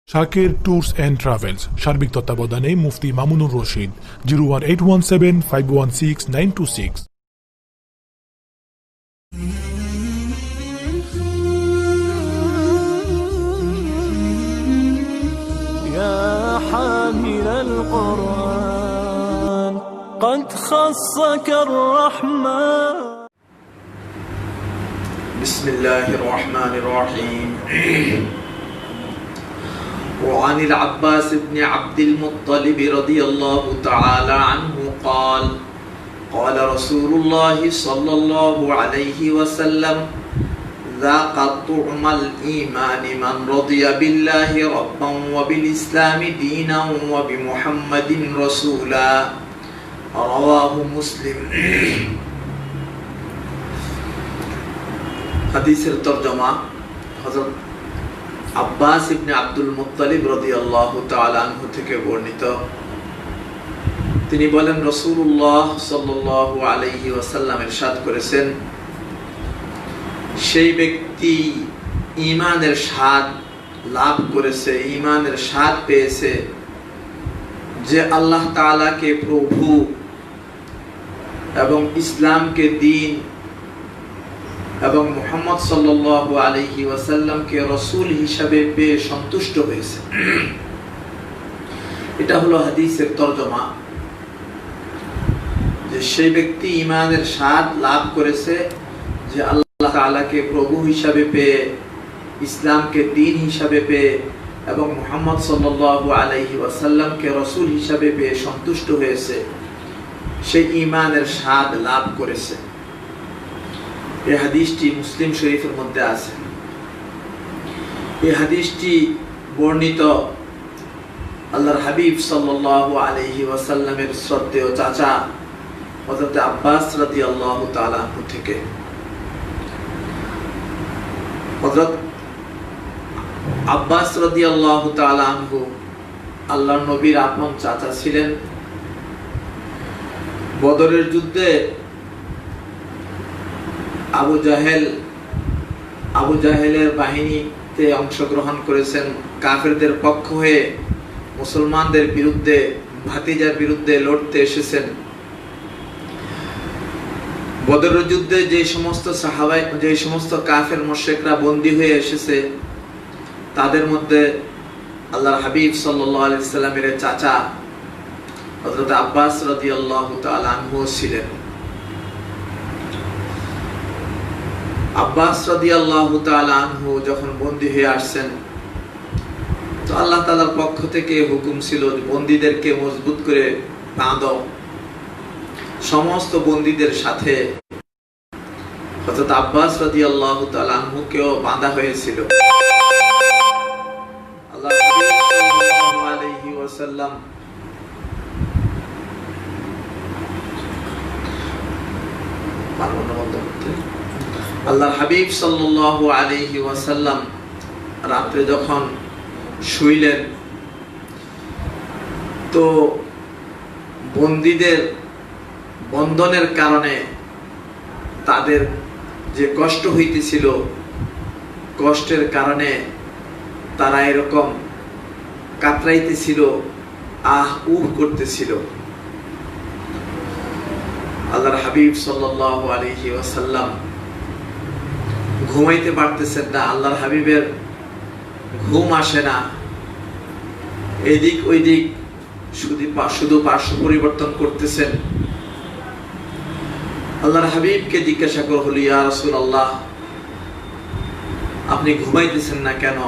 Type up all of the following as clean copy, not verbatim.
শাকের tours and travels সার্বিক তত্ত্বাবধানে মুফতি মামুনুর রশিদ 01817516926। يا حامل القرآن قد خصك الرحمن. بسم الله الرحمن الرحيم. وعن العباس بن عبد المطلب رضي الله تعالى عنه قال قال رسول الله صلى الله عليه وسلم ذاق طعم الإيمان من رضي بالله ربا وبالإسلام دينا وبمحمد رسولا. رواه مسلم. হাদিসের তরজমা হযরত আব্বাস ইবনে আব্দুল মুত্তালিব রাদিয়াল্লাহু তাআলা আনহু থেকে বর্ণিত। তিনি বলেন, রাসূলুল্লাহ সাল্লাল্লাহু আলাইহি ওয়াসাল্লাম ইরশাদ করেছেন, সেই ব্যক্তি ঈমানের স্বাদ লাভ করেছে, ঈমানের স্বাদ পেয়েছে, যে আল্লাহ তাআলাকে প্রভু এবং ইসলামকে দ্বীন এবং মুহাম্মদ সাল্লাল্লাহু আলাইহি ওয়াসাল্লামকে রাসূল হিসাবে পেয়ে সন্তুষ্ট হয়েছে। এটা হলো হাদিসের তরজমা, যে সেই ব্যক্তি ঈমানের স্বাদ লাভ করেছে, যে আল্লাহ তাআলাকে প্রভু হিসাবে পেয়ে, ইসলামকে দ্বীন হিসাবে পেয়ে এবং মুহাম্মদ সাল্লাল্লাহু আলাইহি ওয়াসাল্লামকে রাসূল হিসাবে পেয়ে সন্তুষ্ট হয়েছে, সেই ঈমানের স্বাদ লাভ করেছে। এই হাদিসটি মুসলিম শরীফের মধ্যে আছে। এই হাদিসটি বর্ণিত আল্লাহর হাবিব সাল্লাল্লাহু আলাইহি ওয়াসাল্লামের শ্রদ্ধেয় চাচা হযরত আব্বাস রাদিয়াল্লাহু তাআলা আনহু থেকে। হযরত আব্বাস রাদিয়াল্লাহু তাআলা আনহু আল্লাহর নবীর আপন চাচা ছিলেন। বদরের যুদ্ধে আবু জাহেলের বাহিনীতে অংশগ্রহণ করেছেন, কাফেরদের পক্ষ হয়ে মুসলমানদের বিরুদ্ধে, ভাতিজার বিরুদ্ধে লড়তে এসেছেন। বদরের যুদ্ধে যে সমস্ত কাফের মুশরিকরা বন্দী হয়ে এসেছে, তাদের মধ্যে আল্লাহর হাবিব সাল্লাল্লাহু আলাইহি সাল্লামের চাচা হযরত আব্বাস রাদিয়াল্লাহু তাআলা আনহু ছিলেন। আব্বাস রাদিয়াল্লাহু তাআলা আনহু যখন বন্দী হয়ে আসছেন, তো আল্লাহ তাআলার পক্ষ থেকে হুকুম ছিল, বন্দীদেরকে মজবুত করে বাঁধো। সমস্ত বন্দীদের সাথে হযরত আব্বাস রাদিয়াল্লাহু তাআলা আনহুকেও বাঁধা হয়েছিল। আল্লাহর নবী সাল্লাল্লাহু আলাইহি ওয়াসাল্লাম আল্লাহর হাবিব সাল্লাল্লাহু আলাইহি ওয়াসাল্লাম রাত্রে যখন শুইলেন, তো বন্দীদের বন্ধনের কারণে তাদের যে কষ্ট হইতেছিল, কষ্টের কারণে তারা এরকম কাতরাইতেছিল, আহ উহ করতেছিল। আল্লাহর হাবিব সাল্লাল্লাহু আলাইহি ওয়াসাল্লাম ঘুমাইতে পারতেছেন না। আল্লাহর হাবিবের ঘুম আসে না, এদিক ওইদিক শুধু পার্শ্ব পরিবর্তন করতেছেন। আল্লাহর হাবিবকে জিজ্ঞাসা করা হলো, ইয়া রাসূলুল্লাহ, আপনি ঘুমাইতেছেন না কেন?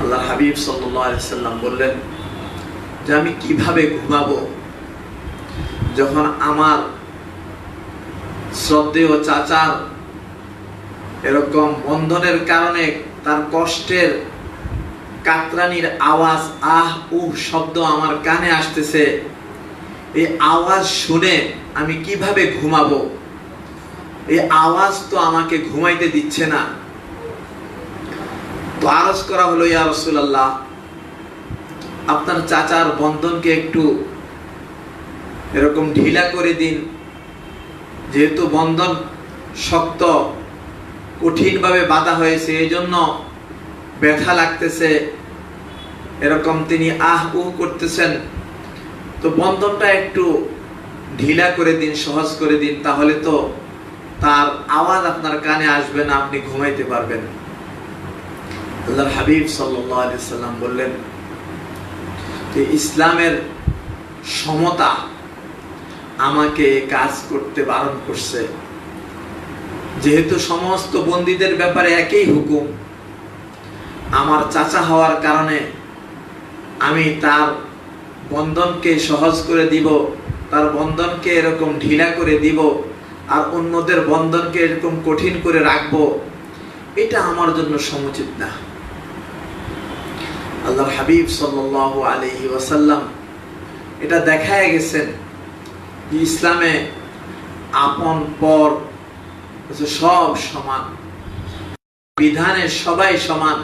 আল্লাহর হাবিব সাল্লাল্লাহু আলাইহি সাল্লাম বললেন যে আমি কিভাবে ঘুমাবো, যখন আমার শ্রদ্ধেয় চাচার এরকম বন্ধনের কারণে তার কষ্টের কাতরানির আওয়াজ, আহ উহ শব্দ আমার কানে আসতেছে, এই আওয়াজ শুনে আমি কিভাবে ঘুমাবো? এই আওয়াজ তো আমাকে ঘুমাইতে দিচ্ছে না। তো আরজ করা হলো, ইয়া রাসূলুল্লাহ, আপনার চাচার বন্ধনকে একটু এরকম ঢিলা করে দিন, যেহেতু বন্ধন শক্ত, কঠিনভাবে বাঁধা হয়েছে, এই জন্য ব্যথা লাগতেছে, এরকম তিনি আহ উহ করতেছেন, তো বন্ধনটা একটু ঢিলা করে দিন, সহজ করে দিন, তাহলে তো তার আওয়াজ আপনার কানে আসবে না, আপনি ঘুমাইতে পারবেন। আল্লাহর হাবিব সাল্লাল্লাহু আলাইহি সাল্লাম বললেন যে ইসলামের সমতা আমাকে কাজ করতে বারণ করছে। যেহেতু সমস্ত বন্দীদের ব্যাপারে একই হুকুম, আমার চাচা হওয়ার কারণে আমি তার বন্ধনকে সহজ করে দিব, তার বন্ধনকে এরকম ঢিলা করে দিব, আর অন্যদের বন্ধনকে এরকম কঠিন করে রাখবো, এটা আমার জন্য সমুচিত না। আল্লাহর হাবিব সাল্লাল্লাহু আলাইহি ওয়াসাল্লাম এটা দেখায় গেছেন যে ইসলামে আপন পর সব সমান, বিধানে সবাই সমান।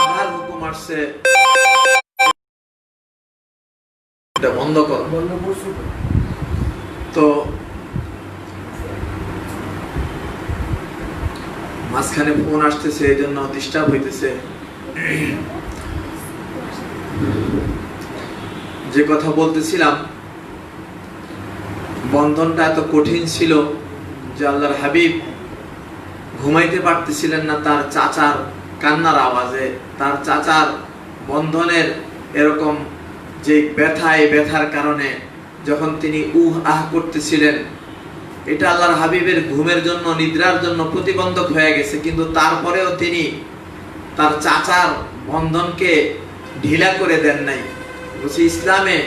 আল্লাহর হুকুম আসছে এটা বন্ধ করো। তো মাঝখানে ফোন আসতেছে, এই জন্য ডিস্টার্ব হইতেছে। যে কথা বলতেছিলাম, বন্ধনটা এত কঠিন ছিল যে আল্লাহর হাবিব ঘুমাইতে পারতেছিলেন না তার চাচার কান্নার আওয়াজে। তার চাচার বন্ধনের এরকম যে ব্যথা, এই ব্যথার কারণে যখন তিনি উহ আহ করতেছিলেন, এটা আল্লাহর হাবিবের ঘুমের জন্য, নিদ্রার জন্য প্রতিবন্ধক হয়ে গেছে। কিন্তু তারপরেও তিনি তার চাচার বন্ধনকে ঢিলা করে দেন নাই। বলছি ইসলামে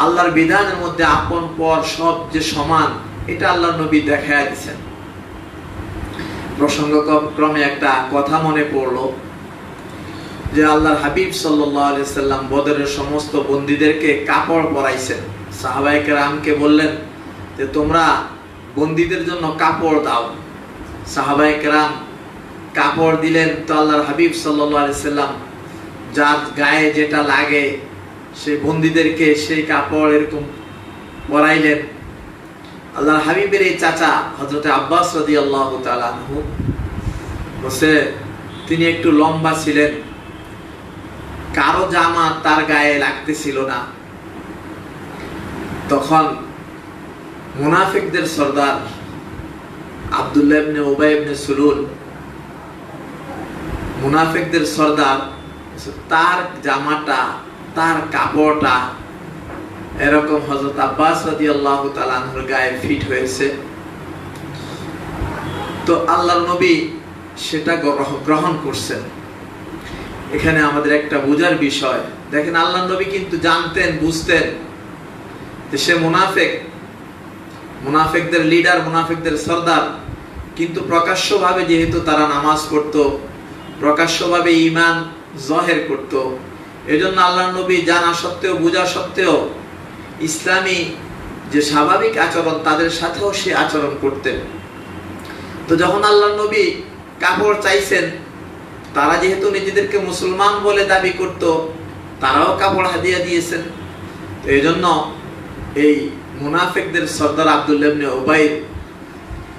আল্লাহর বিধানের মধ্যে আপন পর সব যে সমান, এটা আল্লাহর নবী দেখায় দিয়েছেন। প্রসঙ্গক্রমে একটা কথা মনে পড়লো যে আল্লাহর হাবিব সাল্লাল্লাহু আলাইহি সাল্লাম বদরের সমস্ত বন্দীদেরকে কাপড় পরাইছেন। সাহাবায়ে কেরামকে বললেন যে তোমরা বন্দীদের জন্য কাপড় দাও। সাহাবায়ে কেরাম কাপড় দিলেন। তো আল্লাহর হাবিব সাল্লাল্লাহু আলাইহি সাল্লাম যার গায়ে যেটা লাগে সেই বন্দীদেরকে সেই কাপড় এরকম পরাইলেন। আল্লাহর হাবিবের এই চাচা হযরত আব্বাস রাদিয়াল্লাহু তাআলা আনহু বসে, তিনি একটু লম্বা ছিলেন, কারো জামা তার গায়ে লাগতেছিল না। তখন মুনাফিকদের সর্দার আব্দুল্লাহ ইবনে উবাই ইবনে সুলুল, মুনাফিকদের সর্দার, তার জামাটা, তার কাপড়টা এরকম হযরত আব্বাস রাদিয়াল্লাহু তাআলা আনহুর গায়ে ফিট হয়েছে। তো আল্লাহর নবী সেটা গ্রহণ করছেন। এখানে আমাদের একটা বোঝার বিষয়, দেখেন আল্লাহর নবী কিন্তু জানতেন, বুঝতেন যে সে মুনাফিক, মুনাফিকদের লিডার, মুনাফিকদের সর্দার, কিন্তু প্রকাশ্যভাবে যেহেতু তারা নামাজ পড়তো, প্রকাশ্যভাবে ঈমান জাহির করত, এজন্য আল্লাহর নবী জানা সত্ত্বেও, বোঝা সত্ত্বেও ইসলামী যে স্বাভাবিক আচরণ, তাদের সাথেও সে আচরণ করতেন। তো যখন আল্লাহর নবী কাপড় চাইছেন, তারা যেহেতু নিজেদেরকে মুসলমান বলে দাবি করত, তারাও কাপড় হাদিয়া দিয়েছেন। তো এই জন্য এই মুনাফিকদের সর্দার আব্দুল্লাহ ইবনে উবাইর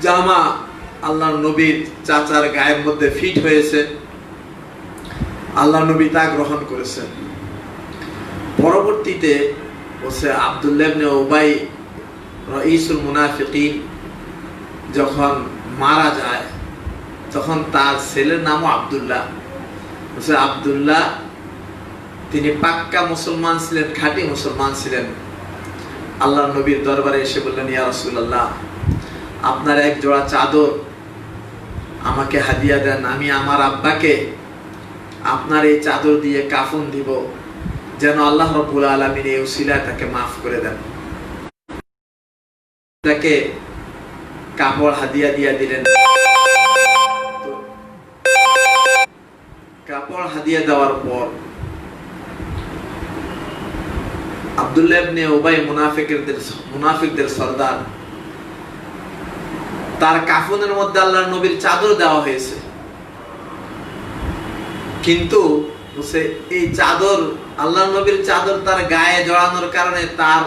জামা আল্লাহর নবীর চাচার গায়ের মধ্যে ফিট হয়েছে, আল্লাহর নবী তা গ্রহণ করেছেন। পরবর্তীতে বসে আব্দুল্লাহ ইবনে উবাই রাইসুল মুনাফিকিন যখন মারা যায়, তখন তার ছেলের নামও আব্দুল্লাহ। আব্দুল্লাহ তিনি পাক্কা মুসলমান ছিলেন, খাঁটি মুসলমান ছিলেন। আল্লাহর নবীর দরবারে এসে বললেন, ইয়া রাসূলুল্লাহ, আপনার এক জোড়া চাদর আমাকে হাদিয়া দেন, আমি আমার আব্বাকে আপনার এই চাদর দিয়ে কাফন দিব, যেন আল্লাহ রাব্বুল আলামিন এই উসিলায় তাকে মাফ করে দেন। তাকে কাপড় হাদিয়া দিয়ে দিলেন। কাপড় হাদিয়া দেওয়ার পর আব্দুল্লাহ ইবনে উবাই মুনাফিকদের সর্দার, তার কাফনের মধ্যে আল্লাহর নবীর চাদর দেওয়া হয়েছে, কিন্তু এই চাদর, আল্লাহর নবীর চাদর তার গায়ে জড়ানোর কারণে তার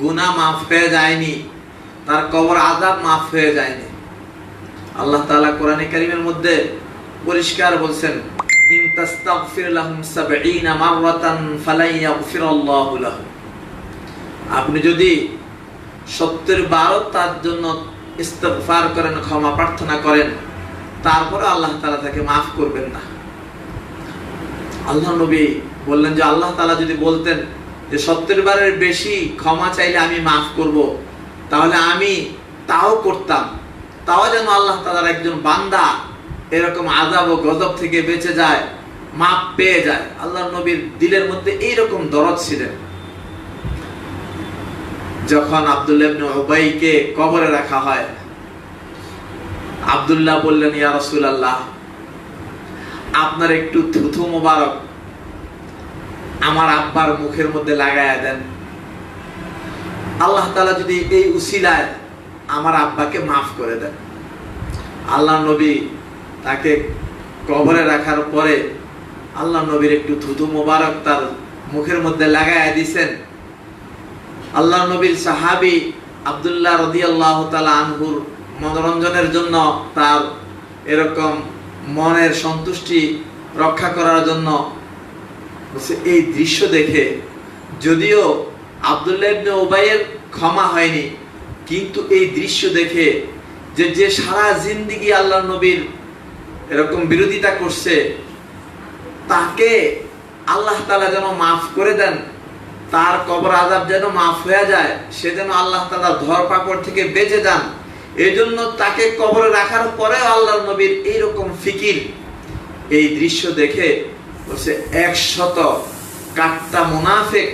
গুনাহ মাফ হয়ে যায়নি, তার কবর আযাব মাফ হয়ে যায়নি। আল্লাহ তাআলা কোরআনে কারীমের মধ্যে পরিষ্কার বলছেন, ইন তাস্তাগফির লাহুম ৭০ মাররাতান ফালাই ইয়াগফিরাল্লাহু লাহুম। আপনি যদি ৭০ বার তার জন্য ইস্তিগফার করেন, ক্ষমা প্রার্থনা করেন, তারপরে আল্লাহ তাআলা তাকে maaf করবেন না। আল্লাহ নবী বললেন যে আল্লাহ তাআলা যদি বলতেন যে ৭০ বারের বেশি ক্ষমা চাইলে আমি maaf করব, তাহলে আমি তাও করতাম, তাও যেন আল্লাহ তাআলার একজন বান্দা এরকম আযাব ও গজব থেকে বেঁচে যায়, maaf পেয়ে যায়। আল্লাহ নবীর দিলের মধ্যে এইরকম দরদ ছিলেন। যখন আব্দুল্লাহ ইবনে উবাইকে কবরে রাখা হয়, আব্দুল্লাহ বললেন, ইয়া রাসূলুল্লাহ, আপনার একটু থুথু মোবারক আমার আব্বার মুখের মধ্যে লাগায়া দেন, আল্লাহ তাআলা যদি এই উসিলায় আমার আব্বাকে maaf করে দেন। আল্লাহ নবী তাকে কবরে রাখার পরে আল্লাহ নবীর একটু থুথু মোবারক তার মুখের মধ্যে লাগায়া দিয়েছেন। আল্লাহ নবীর সাহাবী আব্দুল্লাহ রাদিয়াল্লাহু তাআলা আনহুর মনোরঞ্জনের জন্য, তার এরকম মনের সন্তুষ্টি রক্ষা করার জন্য এই দৃশ্য দেখে, যদিও আব্দুল্লাহ ইবনে উবাইয়ের ক্ষমা হয়নি, কিন্তু এই দৃশ্য দেখে যে সারা জিন্দেগি আল্লাহ নবীর এরকম বিরোধিতা করছে, তাকে আল্লাহ তাআলা যেন maaf করে দেন, তার কবর আযাব যেন maaf হয়ে যায়, সে যেন আল্লাহ তাআলার ধরপাকড় থেকে বেঁচে যান, এই জন্য তাকে কবরে রাখার পরেও আল্লাহ নবীর এইরকম ফিকির। এই দৃশ্য দেখে বলছে ১০০ কাট্টা মুনাফিক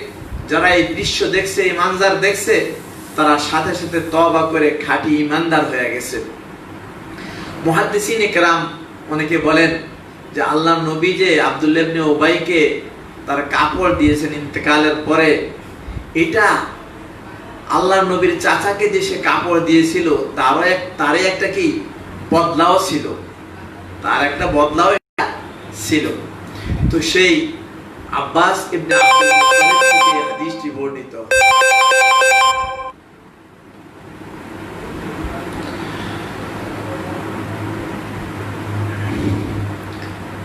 যারা এই দৃশ্য দেখছে, এই মানজার দেখছে, তারা সাথে সাথে তওবা করে খাঁটি ঈমানদার হয়ে গেছে। মুহাদ্দিসিনে কেরাম অনেকে বলেন যে আল্লাহ নবী যে আব্দুল্লাহ ইবনে উবাইকে তার কাপড় দিয়েছেন ইন্তেকালের পরে, এটা আল্লাহ নবীর চাচাকে যে সে কাপড় দিয়েছিল তারই একটা কি বদলাও ছিল, তার একটা বদলাও ছিল। তো সেই আব্বাস ইবনে আব্দুল মুত্তালিব থেকে হাদিসটি বর্ণিত।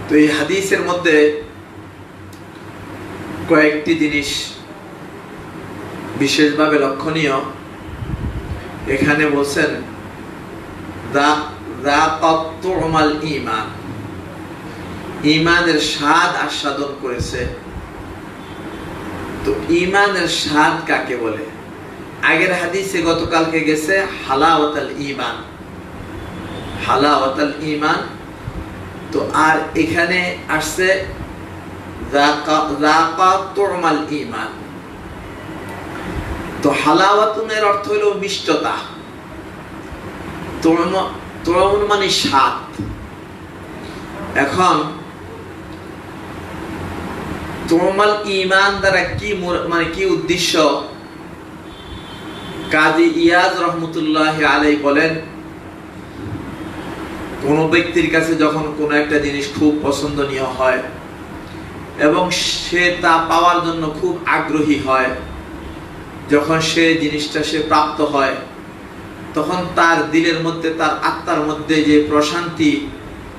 তো এই হাদিসের মধ্যে কয়েকটি জিনিস বিশেষভাবে লক্ষণীয়। এখানে বলছেন ঈমান, ঈমানের স্বাদ আস্বাদন করেছে। তো ঈমানের স্বাদ কাকে বলে? আগের হাদিসে গতকালকে গেছে হালাওয়াতুল ঈমান, হালাওয়াতুল ঈমান। তো আর এখানে আসছে যাকাতুল ঈমান। তো হালাওয়াতুনের অর্থ হলো মিষ্টতা, তুম মানে স্বাদ। এখন তুমাল ঈমান দ্বারা কি মানে কি উদ্দেশ্য? কাজী ইয়াজ রহমতুল্লাহি আলাইহি বলেন, কোন ব্যক্তির কাছে যখন কোন একটা জিনিস খুব পছন্দনীয় হয় এবং সে তা পাওয়ার জন্য খুব আগ্রহী হয়, যখন সে জিনিসটা সে প্রাপ্ত হয়, তখন তার দিলের মধ্যে, তার আত্মার মধ্যে যে প্রশান্তি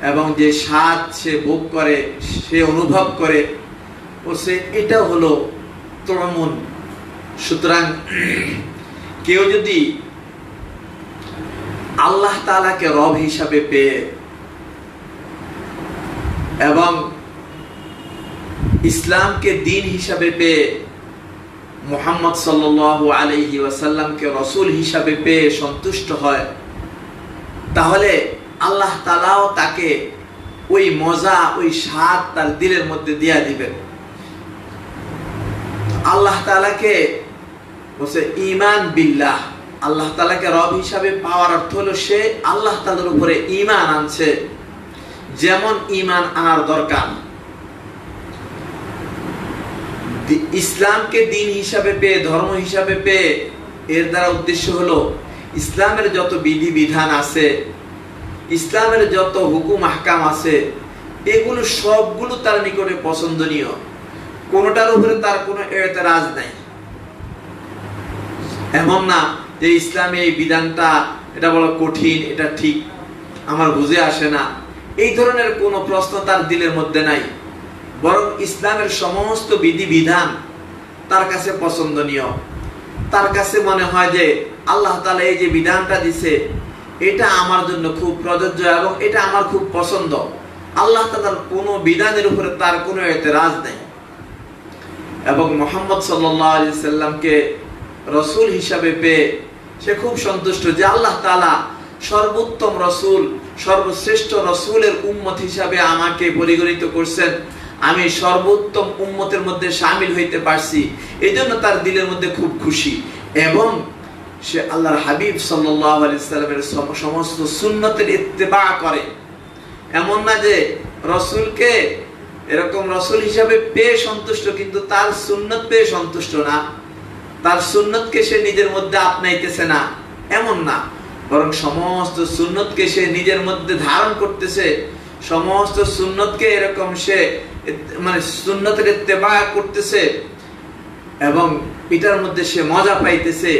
এবং যে স্বাদ সে ভোগ করে, সে অনুভব করে, ও সে এটা হলো তুমুন। সুতরাং কেউ যদি আল্লাহ তাআলাকে রব হিসাবে পেয়ে এবং ইসলামকে দ্বীন হিসাবে পেয়ে, মুহাম্মদ সাল্লাল্লাহু আলাইহি ওয়াসাল্লামকে রাসূল হিসাবে পেয়ে সন্তুষ্ট হয়, তাহলে আল্লাহ তাআলাও তাকে ওই মজা, ওই স্বাদ তার দিলের মধ্যে দিয়া দিবেন। আল্লাহ তাআলাকে বলছে ঈমান বিল্লাহ, আল্লাহ তাআলাকে রব হিসাবে পাওয়ার অর্থ হলো সে আল্লাহ তাআলার উপরে ঈমান আনছে, যেমন ঈমান আনার দরকার। ইসলামকে দ্বীন হিসাবে পেয়ে, ধর্ম হিসাবে পেয়ে, এর দ্বারা উদ্দেশ্য হলো ইসলামের যত বিধি বিধান আছে, ইসলামের যত হুকুম আহকাম আছে, এগুলো সবগুলো তার নিকটে পছন্দনীয়, কোনটার উপরে তার কোনো এতরাজ নাই। এমন না যে ইসলামে এই বিধানটা এটা বড় কঠিন, এটা ঠিক, আমার বুঝে আসে না, এই ধরনের কোনো প্রশ্ন তার দিলের মধ্যে নাই। বরং ইসলামের সমস্ত বিধিবিধান তার কাছে পছন্দনীয়। তার কাছে মনে হয় যে আল্লাহ তাআলা এই যে বিধানটা দিছে এটা আমার জন্য খুব প্রযোজ্য এবং এটা আমার খুব পছন্দ। আল্লাহ তাআলার কোনো বিধানের উপরে তার কোনো এতরাজ নেই। এবং মুহাম্মদ সাল্লাল্লাহু আলাইহি সাল্লামকে রাসূল হিসাবে পেয়ে সে খুব সন্তুষ্ট যে আল্লাহ তাআলা সর্বোত্তম রাসূল, সর্বশ্রেষ্ঠ রাসূলের উম্মত হিসাবে আমাকে পরিগণিত করছেন। আমি সর্বোত্তম উম্মতের মধ্যে শামিল হইতে পারছি, এজন্য তার দিলের মধ্যে খুব খুশি। এবং সে আল্লাহর হাবিব সাল্লাল্লাহু আলাইহি সাল্লামের সমস্ত সুন্নতের ইত্তেবা করে। এমন না যে রাসূলকে এরকম রাসূল হিসাবে পেয়ে সন্তুষ্ট কিন্তু তার সুন্নত পেয়ে সন্তুষ্ট না, তার সুন্নতকে সে নিজের মধ্যে আপনাইতেছে না, এমন না। বরং সমস্ত সুন্নতকে সে নিজের মধ্যে ধারণ করতেছে, সমস্ত সুন্নতকে এরকম সে মানে সুন্নতের ইত্তেবা করতেছে এবং এটার মধ্যে সে মজা পাইতেছে।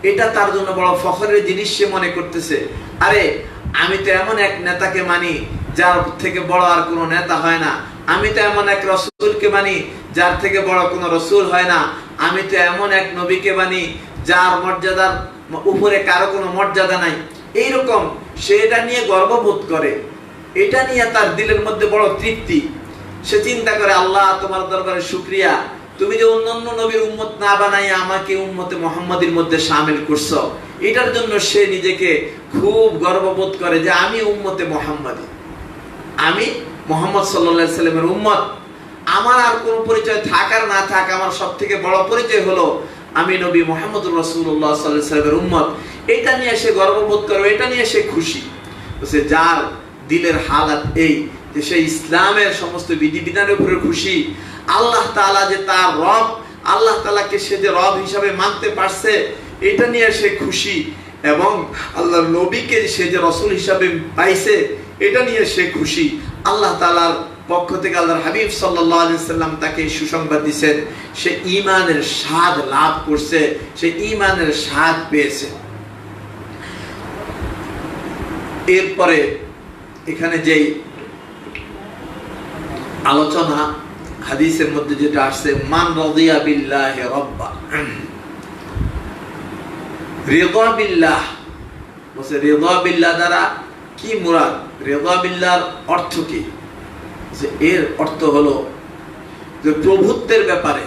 এটা তার জন্য বড় ফখরের জিনিস সে মনে করতেছে। আরে আমি তো এমন এক নেতাকে মানি যার থেকে বড় আর কোনো নেতা হয় না। আমি তো এমন এক রাসূলকে মানি যার থেকে বড় কোনো রাসূল হয় না। আমি তো এমন এক নবীকে মানি যার মর্যাদার উপরে কারো কোনো মর্যাদা নাই। এইরকম সে এটা নিয়ে গর্ববোধ করে, এটা নিয়ে তার দিলের মধ্যে বড় তৃপ্তি। সে চিন্তা করে আল্লাহ তোমার দরবারে শুকরিয়া, তুমি যে অন্যান্য নবীর উম্মত না বানাই আমাকে উম্মতে মুহাম্মাদির মধ্যে শামিল করছো। এটার জন্য সে নিজেকে খুব গর্ববোধ করে যে আমি উম্মতে মুহাম্মাদি, আমি মুহাম্মদ সাল্লাল্লাহু আলাইহি সাল্লামের উম্মত। আমার আর কোনো পরিচয় থাক আর না থাক, আমার সবথেকে বড় পরিচয় হলো আমি নবী মুহাম্মদুর রাসূলুল্লাহ সাল্লাল্লাহু আলাইহি সাল্লামের উম্মত। এটা নিয়ে সে গর্ববোধ করে, এটা নিয়ে সে খুশি। সে যার দিলের হালাত এই যে সে ইসলামের সমস্ত বিধিবিধানের উপরে খুশি, আল্লাহ তাআলা যে তার রব, আল্লাহ তাআলাকে সে যে রব হিসাবে মানতে পারছে এটা নিয়ে সে খুশি। এবং আল্লাহর নবীকে সে যে রাসূল হিসাবে পাইছে এটা নিয়ে সে খুশি। আল্লাহ তাআলার পক্ষ থেকে আল্লাহর হাবিব সাল্লাল্লাহু আলাইহি সাল্লাম তাকে সুসংবাদ দিয়েছেন, সে ঈমানের স্বাদ লাভ করছে, সে ঈমানের স্বাদ পেয়েছে। এরপরে এখানে যেই আলোচনা হাদিসের মধ্যে যেটা আসছে, মান রাদিয়া বিল্লাহি রাব্বা, রিদা বিল্লাহ, বলে রিদা বিল্লাহ দ্বারা কি মুরাদ, রিদা বিল্লাহর অর্থ কি? যে এর অর্থ হলো যে প্রভুত্বের ব্যাপারে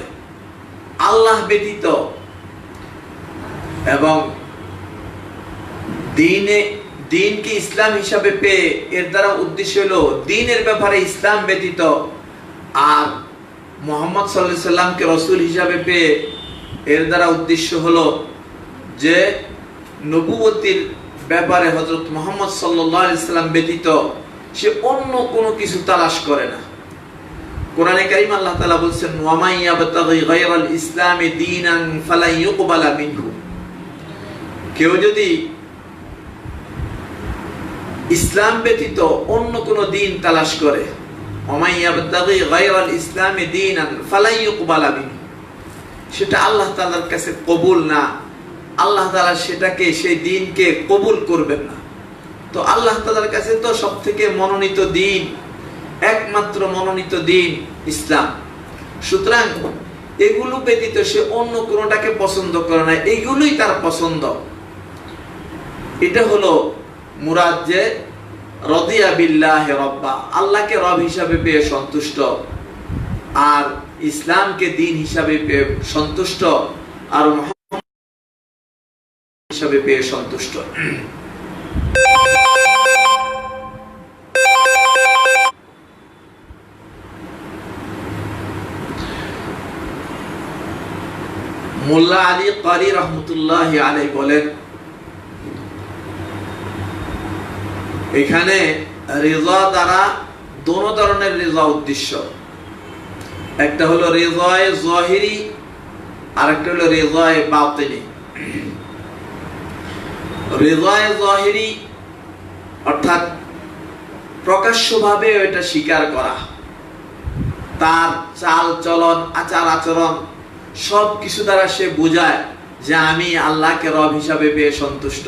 আল্লাহ ব্যতীত এবং দিনকে ইসলাম হিসাবে পেয়ে এর দ্বারা উদ্দেশ্য হলো দিনের ব্যাপারে ইসলাম ব্যতীত আর মুহাম্মদ সাল্লাল্লাহু আলাইহি সাল্লামকে রাসূল হিসাবে পেয়ে এর দ্বারা উদ্দেশ্য হলো যে নবুয়তির ব্যাপারে হযরত মুহাম্মদ সাল্লাল্লাহু আলাইহি সাল্লাম ব্যতীত সে অন্য কোনো কিছু তালাশ করে না। কোরআনে কারীম আল্লাহ তাআলা বলেছেন, ওয়া মান ইয়াবতাগি গায়রাল ইসলামি দীনান ফালান ইউকবালা মিনহু, কেউ যদি ইসলাম ব্যতীত অন্য কোনো দিন তালাশ করে, ওয়া মান ইয়াবতাগি গায়রাল ইসলামি দীনান ফালান ইউকবালা মিনহু, সেটা আল্লাহ তাআলার কাছে কবুল না, আল্লাহ তাআলা সেটাকে সেই দিনকে কবুল করবেন না। তো আল্লাহ তাআলার কাছে তো সবথেকে মনোনীত দিন, একমাত্র মনোনীত দিন ইসলাম। সুতরাং এগুলো ব্যতীত সে অন্য কোনোটাকে পছন্দ করে না, এইগুলোই তার পছন্দ। এটা হলো মুরাদ যে রাদিয়া বিল্লাহি রাব্বা, আল্লাহকে রব হিসাবে পেয়ে সন্তুষ্ট আর ইসলামকে দিন হিসাবে পেয়ে সন্তুষ্ট আর মুহাম্মদ হিসাবে পেয়ে সন্তুষ্ট। মোল্লা আলী কারি রহমতুল্লাহ আলাইহি বলেন, এখানে রিজা দ্বারা দোনো ধরনের রিজা উদ্দেশ্য, একটা হলো রিজায়ে যাহিরি আর একটা হলো রিজায়ে বাতিনি। রিজায়ে যাহিরি অর্থাৎ প্রকাশ্যভাবে এটা স্বীকার করা, তার চাল চলন আচার আচরণ সব কিছু দ্বারা সে বোঝায় যে আমি আল্লাহকে রব হিসাবে পেয়ে সন্তুষ্ট,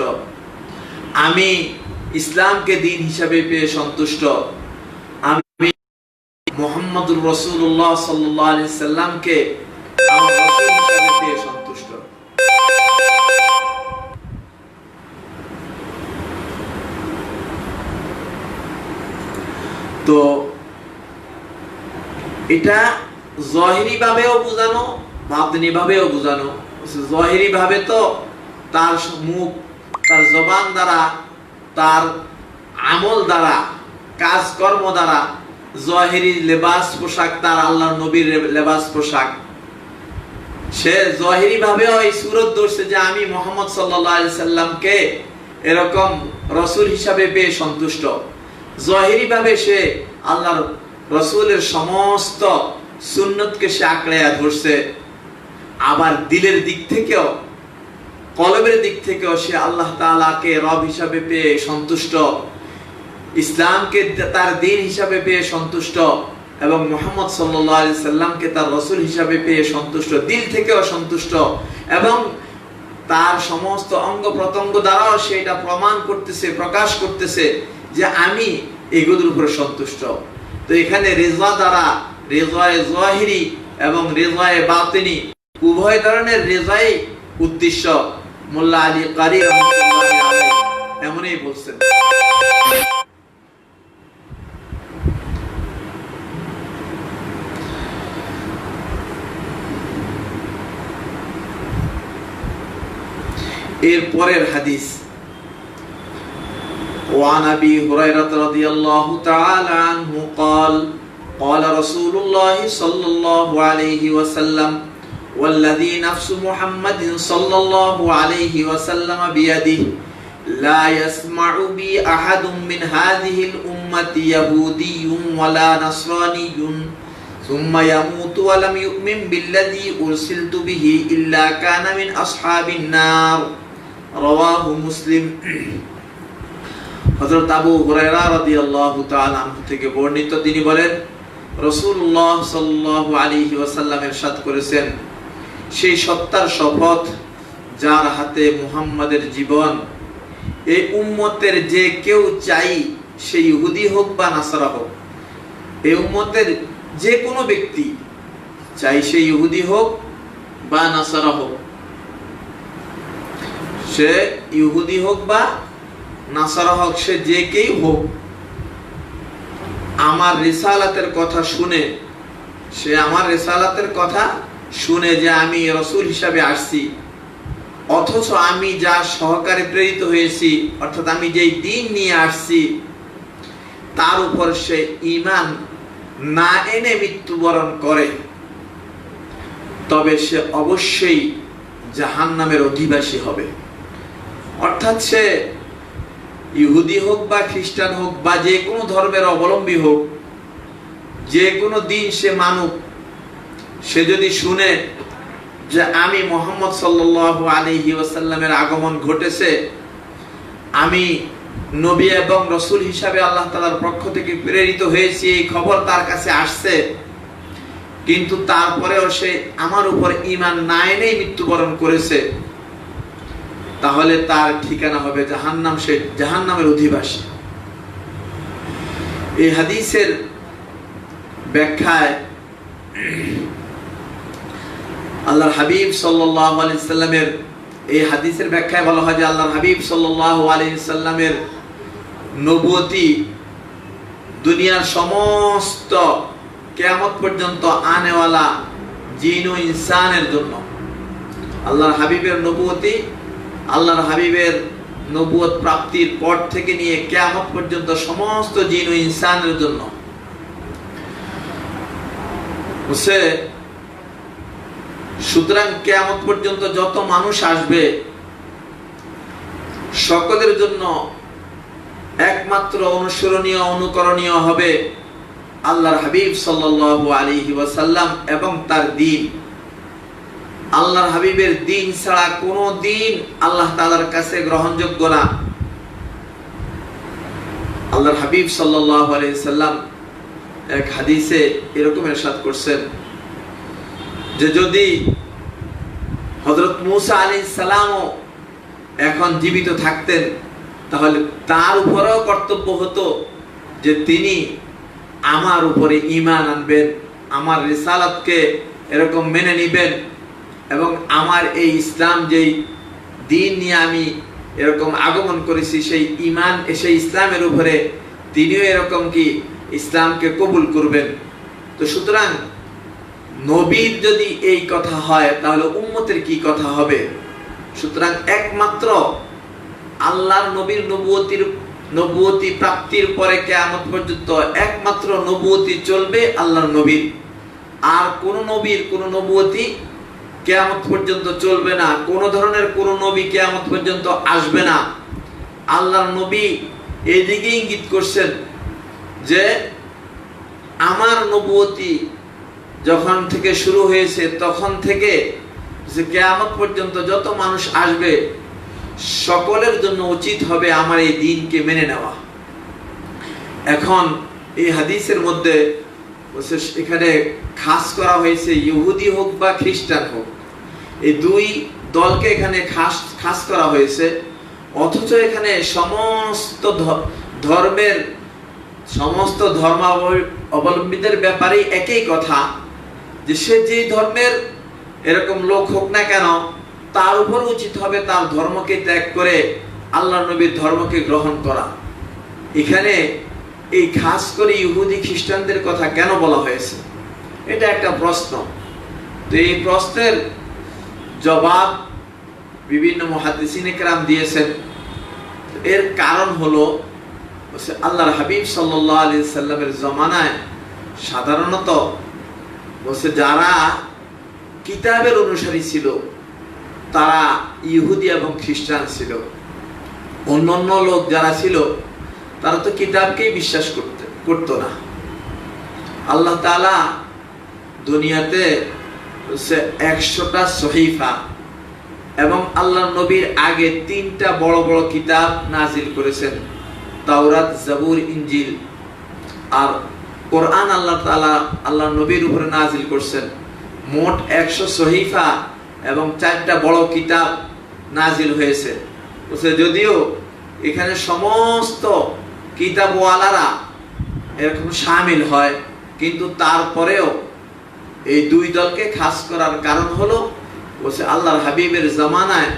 আমি ইসলামকে দিন হিসাবে পেয়ে সন্তুষ্ট, আমি মুহাম্মদুর রাসূলুল্লাহ সাল্লাল্লাহু আলাইহি সাল্লামকে আমার রাসূল হিসাবে পেয়ে সন্তুষ্ট। তো এটা জাহিরি ভাবেও বোঝানো, বাতিনি ভাবেও বোঝানো। জাহিরি ভাবে তো তার মুখ, তার জবান দ্বারা, তার আমল দ্বারা, কাজকর্ম দ্বারা, জাহিরি লেবাস পোশাক তার আল্লাহর নবীর লেবাস পোশাক, সে জাহিরি ভাবেও এই সূরত ধরছে যে আমি মুহাম্মদ সাল্লাল্লাহু আলাইহি সাল্লামকে এরকম রাসূল হিসাবে পেয়ে সন্তুষ্ট। জাহিরি ভাবে সে আল্লাহর রাসূলের সমস্ত সুন্নতকে সে আঁকড়াইয়া ধরছে। আবার দিলের দিক থেকেও, কলবের দিক থেকেও সে আল্লাহ তাআলাকে রব হিসাবে পেয়ে সন্তুষ্ট, ইসলামকে তার দ্বীন হিসাবে পেয়ে সন্তুষ্ট এবং মুহাম্মদ সাল্লাল্লাহু আলাইহি সাল্লামকে তার রাসূল হিসাবে পেয়ে সন্তুষ্ট, দিল থেকেও সন্তুষ্ট এবং তার সমস্ত অঙ্গ প্রত্যঙ্গ দ্বারাও সে এটা প্রমাণ করতেছে, প্রকাশ করতেছে যে আমি এগুলোর উপর সন্তুষ্ট। তো এখানে রিজা দ্বারা, রিজায়ে জাহিরি এবং রিজায়ে বাতিনি উভয় ধরনের রিজাই উদ্দেশ্য। মোল্লা আলী কারি রাহমাতুল্লাহি আলাইহি এমনই বলছেন। এর পরের হাদিস, وعن أبي هريرة رضي الله تعالى عنه قال قال رسول الله صلى الله عليه وسلم والذي نفس محمد صلى الله عليه وسلم بيده لا يسمع بي أحد من هذه الأمة يهودي ولا نصراني ثم يموت ولم يؤمن بالذي أرسلت به إلا كان من أصحاب النار رواه مسلم। হযরত আবু হুরায়রা রাদিয়াল্লাহু তাআলা আনহু থেকে বর্ণিত, তিনি বলেন রাসূলুল্লাহ সাল্লাল্লাহু আলাইহি ওয়াসাল্লাম ইরশাদ করেছেন, সেই সত্তার শপথ যার হাতে মুহাম্মাদের জীবন, এই উম্মতের যে কেউ চাই, সে ইহুদি হোক বা নাসারা হোক, এই উম্মতের যে কোনো ব্যক্তি চাই সে ইহুদি হোক বা নাসারা হোক, সে ইহুদি হোক বা নাসারা হোক, সে যে কেই হোক, আমার রিসালাতের কথা শুনে, সে আমার রিসালাতের কথা শুনে যে আমি রাসূল হিসাবে আসছি, অথচ আমি যা সহকারে প্রেরিত হয়েছি, অর্থাৎ আমি যেই দ্বীন নিয়ে আসছি, তার উপর সে ঈমান না এনে মৃত্যুবরণ করে, তবে সে অবশ্যই জাহান্নামের অধিবাসী হবে। অর্থাৎ সে ইহুদি হোক বা খ্রিস্টান হোক বা যে কোনো ধর্মের অবলম্বী হোক, যে কোনো দিন সে মানুক, সে যদি শুনে যে আমি মুহাম্মদ সাল্লাল্লাহু আলাইহি ওয়াসাল্লামের আগমন ঘটেছে, আমি নবী এবং রাসূল হিসাবে আল্লাহ তাআলার পক্ষ থেকে প্রেরিত হয়েছি, এই খবর তার কাছে আসছে, কিন্তু তারপরেও সে আমার উপর ঈমান না এনেই মৃত্যুবরণ করেছে, তাহলে তার ঠিকানা হবে জাহান্নাম, সে জাহান্নামের অধিবাসী। এই হাদিসের ব্যাখ্যায় আল্লাহর হাবিব সাল্লাল্লাহু আলাইহি সাল্লামের, এই হাদিসের ব্যাখ্যায় বলা হয় যে আল্লাহর হাবিব সাল্লাল্লাহু আলাইহি সাল্লামের নবুয়তি দুনিয়ার সমস্ত কিয়ামত পর্যন্ত আনেওয়ালা জিন ও ইনসানের জন্য। আল্লাহর হাবিবের নবুয়তি, আল্লাহর হাবিবের নবুয়ত প্রাপ্তির পর থেকে নিয়ে কিয়ামত পর্যন্ত সমস্ত জিন ও ইনসানের জন্য। সুতরাং কিয়ামত পর্যন্ত যত মানুষ আসবে, সকলের জন্য একমাত্র অনুসরণীয়, অনুকরণীয় হবে আল্লাহর হাবিব সাল্লাল্লাহু আলাইহি ওয়াসাল্লাম এবং তার দ্বীন। আল্লাহর হাবিবের দ্বীন ছাড়া কোনো দিন আল্লাহ তাআলার কাছে গ্রহণযোগ্য না। আল্লাহর হাবিব সাল্লাল্লাহু আলাইহি সাল্লাম এক হাদিসে এরকম ইরশাদ করছেন যে যদি হযরত মূসা আলাইহিস সালামও এখন জীবিত থাকতেন, তাহলে তার উপরেও কর্তব্য হতো যে তিনি আমার উপরে ঈমান আনবেন, আমার রিসালাতকে এরকম মেনে নিবেন, এবং আমার এই ইসলাম যেই দিন নিয়ে আমি এরকম আগমন করেছি সেই ঈমান সেই ইসলামের উপরে তিনিও এরকম কি ইসলামকে কবুল করবেন। তো সুতরাং নবীর যদি এই কথা হয় তাহলে উম্মতের কি কথা হবে? সুতরাং একমাত্র আল্লাহর নবীর নবুয়তি প্রাপ্তির পরে কিয়ামত পর্যন্ত একমাত্র নবুয়তি চলবে আল্লাহর নবীর, আর কোন নবীর কোন নবুয়তি কিয়ামত পর্যন্ত চলবে না, কোন ধরনের কোন নবী কিয়ামত পর্যন্ত আসবে না। আল্লাহর নবী এদিকে ইঙ্গিত করছেন যে আমার নবুয়তি যখন থেকে শুরু হয়েছে তখন থেকে যে কিয়ামত পর্যন্ত যত মানুষ আসবে সকলের জন্য উচিত হবে আমার এই দ্বীনকে মেনে নেওয়া। এখন এই হাদিসের মধ্যে এখানে খাস করা হয়েছে ইহুদি হোক বা খ্রিস্টান হোক, এই দুই দলকে এখানে খাস করা হয়েছে, অথচ এখানে সমস্ত ধর্মের সমস্ত ধর্মাবলম্বীদের ব্যাপারে একই কথা, যে সে যেই ধর্মের এরকম লোক হোক না কেন তার উপর উচিত হবে তার ধর্মকে ত্যাগ করে আল্লাহ নবীর ধর্মকে গ্রহণ করা। এখানে এই খাস করে ইহুদি খ্রিস্টানদের কথা কেন বলা হয়েছে, এটা একটা প্রশ্ন। তো এই প্রশ্নের জবাব বিভিন্ন মুহাদ্দিসিনে কেরাম দিয়েছেন। এর কারণ হলো আল্লাহর হাবিব সাল্লাল্লাহু আলাইহি সাল্লামের জমানায় সাধারণত যারা কিতাবের অনুসারী ছিল তারা ইহুদি এবং খ্রিস্টান ছিল। অন্যান্য লোক যারা ছিল তারা তো কিতাবকেই বিশ্বাস করতো না। আল্লাহ তাআলা দুনিয়াতে 100টা সহিফা এবং আল্লাহ নবীর আগে 3টা বড় বড় কিতাব নাজিল করেছেন, তাওরাত, জাবুর, ইনজিল। আর কোরআন আল্লাহ তাআলা আল্লাহ নবীর উপরে নাজিল করছেন। মোট 100 সহিফা এবং 4টা বড় কিতাব নাজিল হয়েছে। যদিও এখানে সমস্ত কিতাবওয়ালারা এরকম শামিল হয়, কিন্তু তারপরেও এই দুই দলকে খাস করার কারণ হলো আল্লাহর হাবিবের জামানায়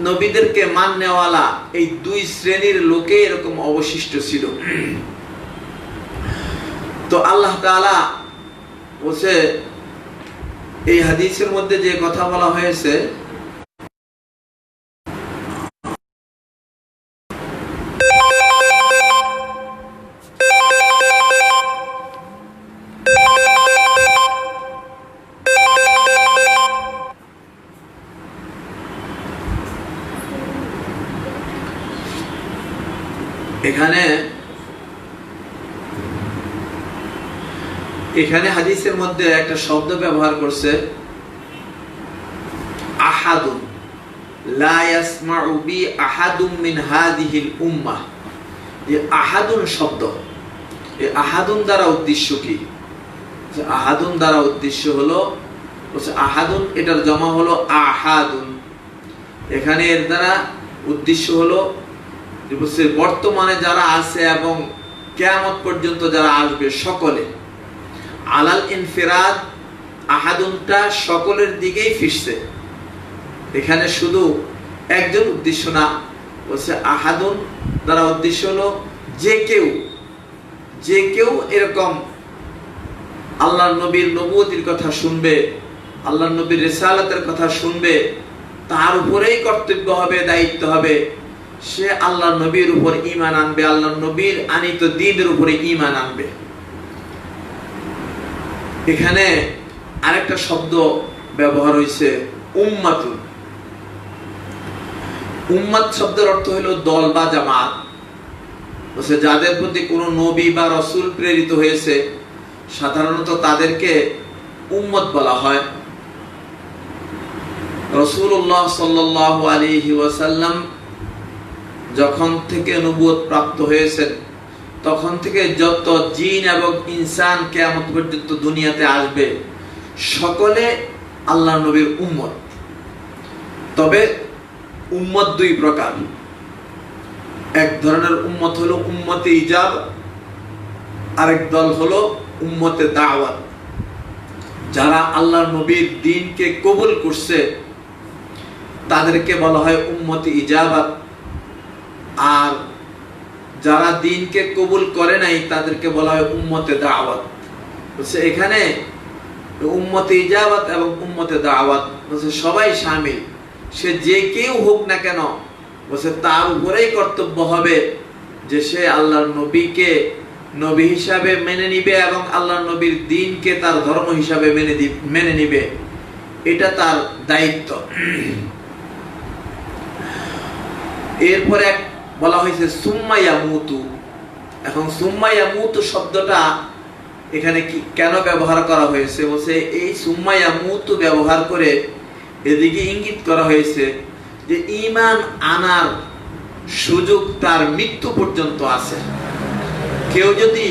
নবীদেরকে মাননেওয়ালা এই দুই শ্রেণীর লোকে এরকম অবশিষ্ট ছিল। তো আল্লাহ তাআলা বলছে এই হাদিসের মধ্যে যে কথা বলা হয়েছে, এখানে হাদিসের মধ্যে একটা শব্দ ব্যবহার করছে আহাদুন, লা ইয়াসমাউ বি আহাদুম মিন হাযিহিল উম্মাহ। এই আহাদুন শব্দ, এই আহাদুন দ্বারা উদ্দেশ্য কি? আহাদুন দ্বারা উদ্দেশ্য হলো আহাদুন, এটার জমা হলো আহাদুন। এখানে এর দ্বারা উদ্দেশ্য হলো বর্তমানে যারা আছে এবং কিয়ামত পর্যন্ত যারা আসবে সকলে। আলাল ইনফিরাদ আহাদুনটা সকলের দিকেই ফিরছে, এখানে শুধু একজন উদ্দেশ্য না। বলছে আহাদুন দ্বারা উদ্দেশ্য হলো যে কেউ এরকম আল্লাহর নবীর নবুয়তির কথা শুনবে, আল্লাহর নবীর রিসালাতের কথা শুনবে, তার উপরেই কর্তব্য হবে, দায়িত্ব হবে, সে আল্লাহর নবীর উপর ঈমান আনবে, আল্লাহর নবীর আনিত দ্বীনের উপরে ঈমান আনবে। এখানে আরেকটা শব্দ ব্যবহার হয়েছে উম্মাতুন। উম্মাত শব্দের অর্থ হলো দল বা জামাত। যাদের প্রতি কোনো নবী বা রাসূল প্রেরিত হয়েছে সাধারণত তাদেরকে উম্মত বলা হয়। রাসূলুল্লাহ সাল্লাল্লাহু আলাইহি ওয়াসাল্লাম যখন থেকে নবুয়ত প্রাপ্ত হয়েছেন তখন থেকে যত জিন এবং ইনসান কিয়ামত পর্যন্ত দুনিয়াতে আসবে সকলে আল্লাহর নবীর উম্মত। তবে উম্মত দুই প্রকার। এক ধরনের উম্মত হলো উম্মতে ইজাব, আরেক দল হলো উম্মতে দাওয়াত। যারা আল্লাহর নবীর দ্বীনকে কবুল করছে তাদেরকে বলা হয় উম্মতে ইজাবাত, আর যারা দ্বীনকে কবুল করে নাই তাদেরকে বলা হয় উম্মতে দাওয়াত। বলছে এখানে উম্মতে ইজাবাত এবং উম্মতে দাওয়াত বলছে সবাই শামিল, সে যে কেউ হোক না কেন বলছে তার উপরেই কর্তব্য হবে যে সে আল্লাহর নবীকে নবী হিসাবে মেনে নিবে এবং আল্লাহর নবীর দ্বীনকে তার ধর্ম হিসাবে মেনে নিবে, এটা তার দায়িত্ব। এরপরে বলা হয়েছে সুম্মা ইয়ামুতু। এখন সুম্মা ইয়ামুতু শব্দটা এখানে কেন ব্যবহার করা হয়েছে? বলছে এই সুম্মা ইয়ামুতু ব্যবহার করে এদিকে ইঙ্গিত করা হয়েছে যে ঈমান আনার সুযোগ তার মৃত্যু পর্যন্ত আছে। কেউ যদি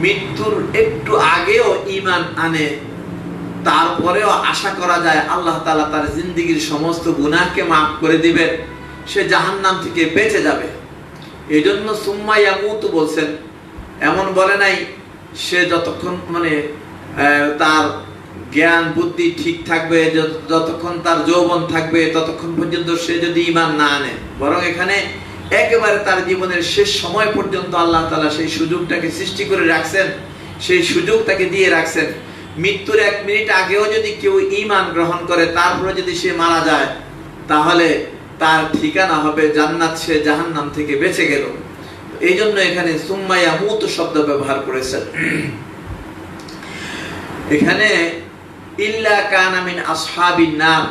মৃত্যুর একটু আগেও ঈমান আনে, তারপরেও আশা করা যায় আল্লাহ তাআলা তার জিন্দেগীর সমস্ত গুনাহকে মাফ করে দিবেন, সে জাহান্নাম থেকে বেঁচে যাবে। এই জন্য সুম্মা ইয়ামুতু বলছেন। এমন বলে নাই সে যতক্ষণ তার জ্ঞান বুদ্ধি ঠিক থাকবে, যতক্ষণ তার যৌবন থাকবে ততক্ষণ পর্যন্ত সে যদি ঈমান না আনে, বরং এখানে একেবারে তার জীবনের শেষ সময় পর্যন্ত আল্লাহ তাআলা সেই সুযোগটাকে সৃষ্টি করে রাখছেন, সেই সুযোগ তাকে দিয়ে রাখছেন। মৃত্যুর 1 মিনিট আগেও যদি কেউ ঈমান গ্রহণ করে তারপরে যদি সে মারা যায় তাহলে তার ঠিকানা হবে জান্নাত, সে জাহান্নাম থেকে বেঁচে গেল। এই জন্য এখানে সুম্মা ইয়ামুতু শব্দ ব্যবহার করেছেন। এখানে ইল্লা কানা মিন আসহাবিন নার,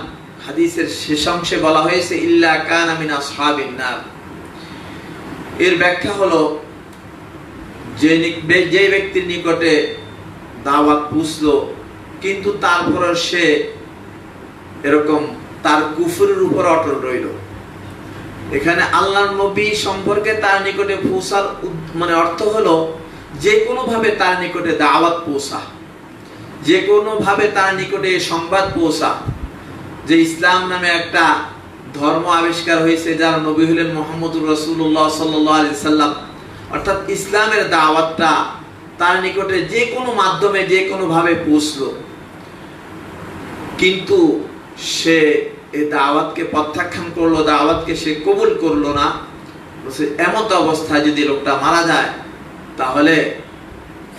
হাদিসের শেষ অংশে বলা হয়েছে ইল্লা কানা মিন আসহাবিন নার। এর ব্যাখ্যা হলো যে ব্যক্তির নিকটে দাওয়াত পৌঁছলো কিন্তু তারপরে সে এরকম তার কুফরের উপর অটল রইল। এখানে আল্লাহর নবী সম্পর্কে তার নিকটে পৌঁছার অর্থ হলো যে কোনো ভাবে তার নিকটে দাওয়াত পৌঁছা, যে কোনো ভাবে তার নিকটে সংবাদ পৌঁছা যে ইসলাম নামে একটা ধর্ম আবিষ্কার হয়েছে, যার নবী হলেন মুহাম্মদুর রাসূলুল্লাহ সাল্লাল্লাহু আলাইহি সাল্লাম। অর্থাৎ ইসলামের দাওয়াতটা তার নিকটে যে কোনো মাধ্যমে যে কোনো ভাবে পৌঁছলো, কিন্তু সে এই দাওয়াতকে প্রত্যাখ্যান করলো, দাওয়াতকে সে কবুল করলো না। এমন অবস্থায় যদি লোকটা মারা যায় তাহলে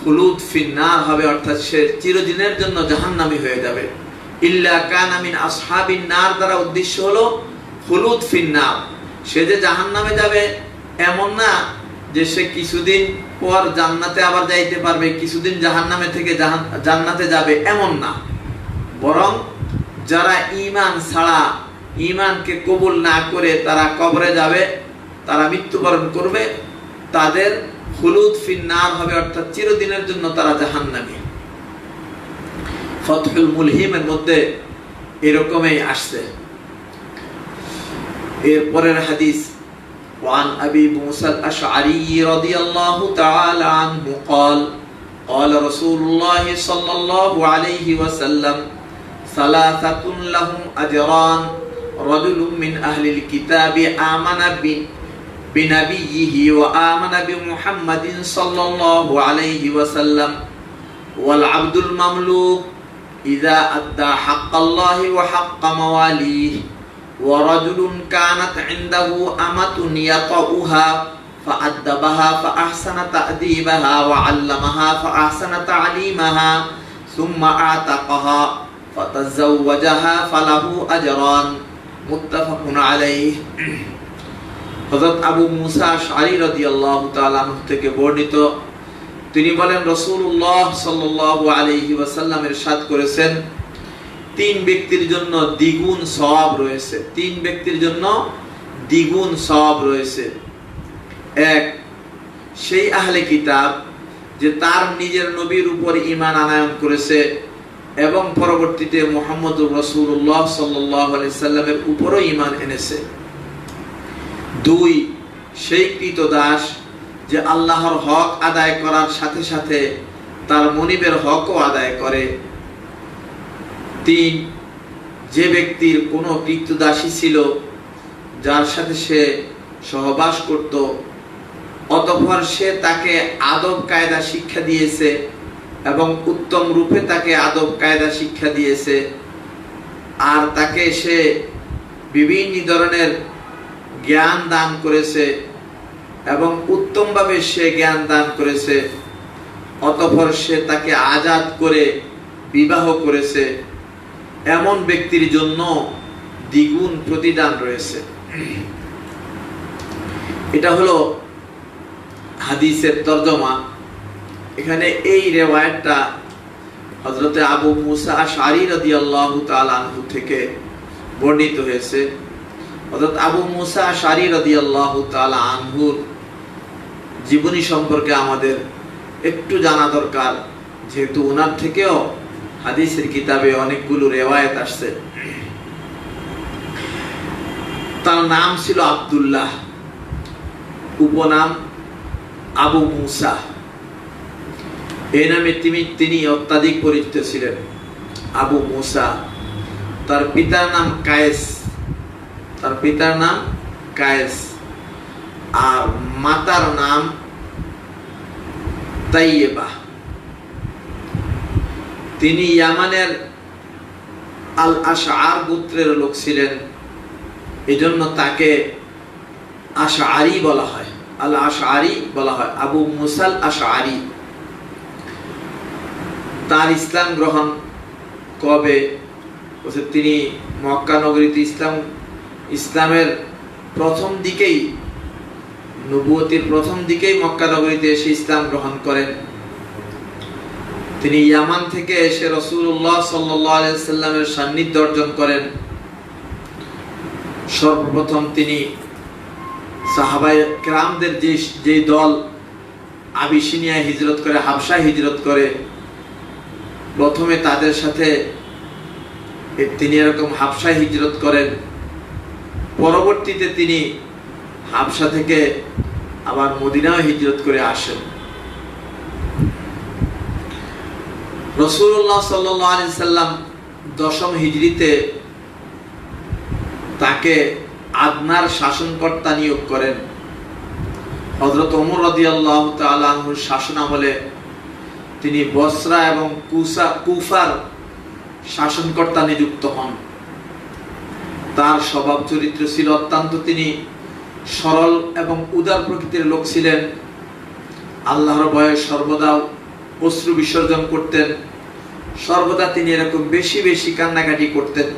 খুলুদ ফিন্নার হবে, অর্থাৎ সে চিরদিনের জন্য জাহান্নামী হয়ে যাবে। ইল্লা কানা মিন আসহাবিন নার দ্বারা উদ্দেশ্য হলো খুলুদ ফিন্নার, সে যে জাহান্নামে যাবে এমন না যে সে কিছুদিন পর জান্নাতে আবার যাইতে পারবে, কিছুদিন জাহান্নামে থেকে জান্নাতে যাবে, এমন না। বরং যারা ঈমান ছাড়া, ঈমানকে কবুল না করে তারা কবরে যাবে, তারা মৃত্যুবরণ করবে, তাদের খুলুদ ফিন্নার হবে, অর্থাৎ চিরদিনের জন্য তারা জাহান্নামী। ফতহুল মুলহিমের মধ্যে এরকমই আসছে। এরপরের হাদিস وعن أبي موسى الأشعري رضي الله تعالى عنه قال قال رسول الله صلى الله عليه وسلم ثلاثة لهم أجران رجل من أهل الكتاب آمن بنبيه وآمن بمحمد صلى الله عليه وسلم والعبد المملوك إذا أدى حق الله وحق مواليه ورجل كانت عنده أمة يطأها فأدبها فأحسن تأديبها وعلمها فأحسن تعليمها ثم أعتقها فتزوجها فله أجران متفق عليه। হযরত আবু মুসা আশআরী রাদিয়াল্লাহু তাআলা আনহু থেকে বর্ণিত, তিনি বলেন রাসূলুল্লাহ সাল্লাল্লাহু আলাইহি ওয়াসাল্লাম ইরশাদ করেছেন, 3 ব্যক্তির জন্য দ্বিগুণ সওয়াব রয়েছে, 3 ব্যক্তির জন্য দ্বিগুণ সওয়াব রয়েছে। এক, সেই আহলে কিতাব যে তার নিজের নবীর উপর ঈমান আনয়ন করেছে এবং পরবর্তীতে মুহাম্মদুর রাসূলুল্লাহ সাল্লাল্লাহু আলাইহি সাল্লামের উপরও ঈমান এনেছে। 2, সেই কৃতদাস যে আল্লাহর হক আদায় করার সাথে সাথে তার মনিবের হকও আদায় করে। 3, যে ব্যক্তির কোনো কৃতদাসী ছিল যার সাথে সে সহবাস করত, অতঃপর সে তাকে আদব কায়দা শিক্ষা দিয়েছে এবং উত্তম রূপে তাকে আদব কায়দা শিক্ষা দিয়েছে, আর তাকে সে বিভিন্ন ধরনের জ্ঞান দান করেছে এবং উত্তমভাবে সে জ্ঞান দান করেছে, অতঃপর সে তাকে আজাদ করে বিবাহ করেছে, এমন ব্যক্তির জন্য দ্বিগুণ প্রতিদান রয়েছে। এটা হলো হাদিসের তরজমা। এখানে এই রিওয়ায়াতটা হযরত আবু মুসা আশআরী রাদিয়াল্লাহু তাআলা আনহু থেকে বর্ণিত হয়েছে। হযরত আবু মুসা আশআরী রাদিয়াল্লাহু তাআলা আনহুর জীবনী সম্পর্কে আমাদের একটু জানা দরকার, যেহেতু ওনার থেকেও হাদিসের কিতাবে অনেকগুলো রিওয়ায়াত আসছে। তার নাম ছিল আব্দুল্লাহ, উপনাম আবু মুসা। এই নামে তিনি অত্যাধিক পরিচিত ছিলেন, আবু মুসা। তার পিতার নাম কায়েস, আর মাতার নাম তাইয়েবা। তিনি ইয়ামানের আল আশআর গোত্রের লোক ছিলেন, এজন্য তাকে আশআরী বলা হয়, আল আশআরী বলা হয়, আবু মুসাল আশআরী। তার ইসলাম গ্রহণ কবে? তিনি মক্কা নগরীতে ইসলামের প্রথম দিকেই, নবুয়তের প্রথম দিকেই মক্কা নগরীতে এসে ইসলাম গ্রহণ করেন। তিনি ইয়ামান থেকে এসে রাসূলুল্লাহ সাল্লাল্লাহু আলাইহি ওয়াসাল্লামের সান্নিধ্য অর্জন করেন। সর্বপ্রথম তিনি সাহাবায়ে কেরামদের যে দল আবিসিনিয়া হিজরত করে, হাবশায় হিজরত করে, প্রথমে তাদের সাথে তিনি এরকম হাবশায় হিজরত করেন। পরবর্তীতে তিনি হাবশা থেকে আবার মদিনায় হিজরত করে আসেন। রাসূলুল্লাহ সাল্লাল্লাহু আলাইহি সাল্লাম 10ম হিজরিতে তাকে আদনার শাসনকর্তা নিয়োগ করেন। হযরত ওমর রাদিয়াল্লাহু তাআলা আনহুর শাসনামলে তিনি বসরা এবং কুফার শাসনকর্তা নিযুক্ত হন। তার স্বভাব চরিত্র ছিল অত্যন্ত, তিনি সরল এবং উদার প্রকৃতির লোক ছিলেন। আল্লাহর ভয়ে সর্বদা অশ্রু বিসর্জন করতেন, সর্বদা তিনি এরকম বেশি বেশি কান্নাকাটি করতেন।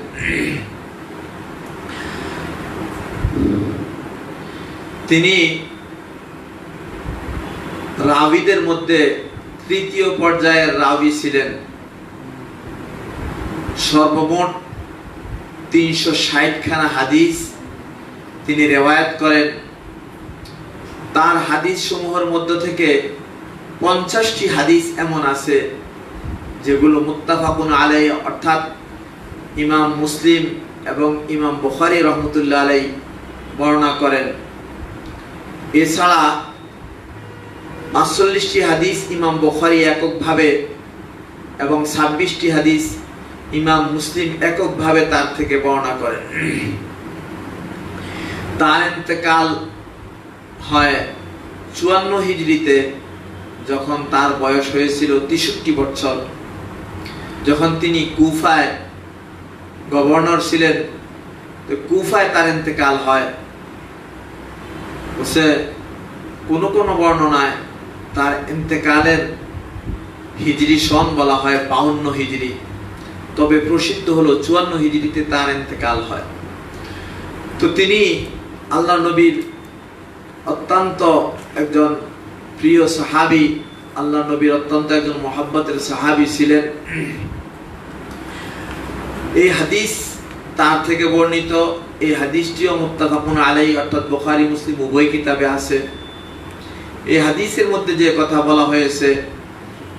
তিনি রাবিদের মধ্যে তৃতীয় পর্যায়ের রাবি ছিলেন। সর্বমোট 360 খানা হাদিস তিনি রিওয়ায়াত করেন। তার হাদিস সমূহের মধ্য থেকে 50টি হাদিস এমন আছে যেগুলো মুত্তাফাকুন আলাইহি, অর্থাৎ ইমাম মুসলিম এবং ইমাম বুখারী রহমতুল্লাহ আলাইহি বর্ণনা করেন। এছাড়া 45টি হাদিস ইমাম বুখারী এককভাবে এবং 26টি হাদিস ইমাম মুসলিম এককভাবে তার থেকে বর্ণনা করেন। তার ইন্তেকাল হয় 54 হিজরিতে, যখন তার বয়স হয়েছিল 63 বছর। যখন তিনি কুফায় গভর্নর ছিলেন, তো কুফায় তার ইন্তেকাল হয়। কোন কোন বর্ণনায় তার ইন্তেকালের হিজরি সন বলা হয় 52 হিজরি, তবে প্রসিদ্ধ হলো 54 হিজরিতে তার ইন্তেকাল হয়। তো তিনি আল্লাহ নবীর অত্যন্ত একজন প্রিয় সাহাবী, আল্লাহ নবীর অত্যন্ত একজন মহব্বতের সাহাবী ছিলেন। এই হাদিস তার থেকে বর্ণিত। এই হাদিসটিও মুত্তাফাকুন আলাইহি, অর্থাৎ বুখারী মুসলিম উভয় কিতাবে আছে। এই হাদিসের মধ্যে যে কথা বলা হয়েছে,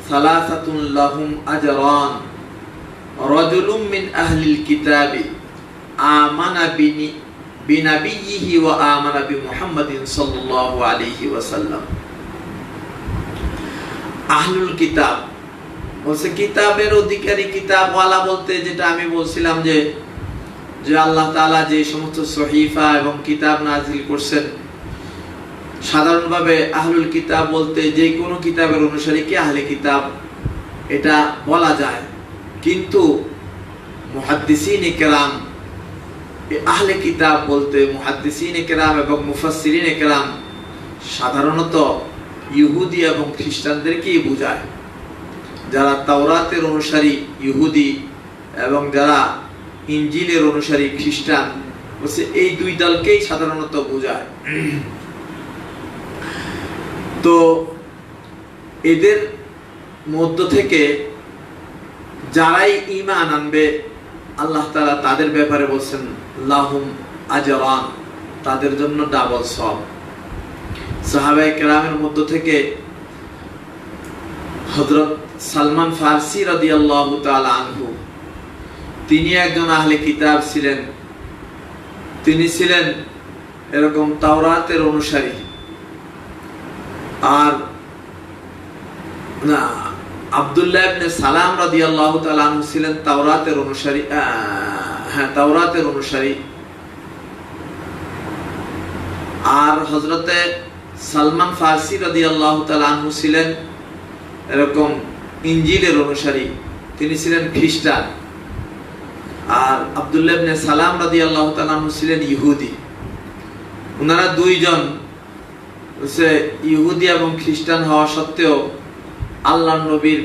সালাসাতুন লাহুম আজরান, রাজুলুম মিন আহলিল কিতাবি আমানা বিনাবিয়িহি ওয়া আমানা বিমুহাম্মাদিন সাল্লাল্লাহু আলাইহি ওয়াসাল্লাম। আহলুল কিতাব বলছে কিতাবের অধিকারী, কিতাবওয়ালা বলতে যেটা আমি বলছিলাম যে আল্লাহ তাআলা যে সমস্ত সহিফা এবং কিতাব নাজিল করছেন সাধারণভাবে আহলুল কিতাব বলতে যে কোনো কিতাবের অনুসারীকে আহলে কিতাব এটা বলা যায়, কিন্তু মুহাদ্দিসিন কেরাম আহলে কিতাব বলতে মুহাদ্দিসিন কেরাম এবং মুফাসসিরিন কেরাম সাধারণত ইহুদি এবং খ্রিস্টানদেরকেই বোঝায়। যারা তাওরাতের অনুসারী ইহুদি এবং যারা ইনজিলের অনুসারী খ্রিস্টান, এই দুই দলকেই সাধারণত বোঝায়। তো এদের মধ্য থেকে যারাই ঈমান আনবে আল্লাহ তাআলা তাদের ব্যাপারে বলছেন লাহুম আজরান, তাদের জন্য ডাবল সওয়াব। সাহাবায়ে কেরামের মধ্য থেকে হযরত সালমান ফারসি রাদিয়াল্লাহু তাআলা আনহু, তিনি একজন আহলে কিতাব ছিলেন। তিনি ছিলেন এরকম তাওরাতের অনুসারী। আর না, আব্দুল্লাহ ইবনে সালাম রাদিয়াল্লাহু তাআলা আনহু ছিলেন তাওরাতের অনুসারী। তাওরাতের অনুসারী। আর হযরতে সালমান ফারসি রাদিয়াল্লাহু তাআলা আনহু ছিলেন এরকম ইনজিলের অনুসারী, তিনি ছিলেন খ্রিস্টান। আর আব্দুল্লাহ ইবনে সালাম রাদিয়াল্লাহু তাআলা আনহু ছিলেন ইহুদি। ওনারা দুইজন ইহুদি এবং খ্রিস্টান হওয়া সত্ত্বেও আল্লাহর নবীর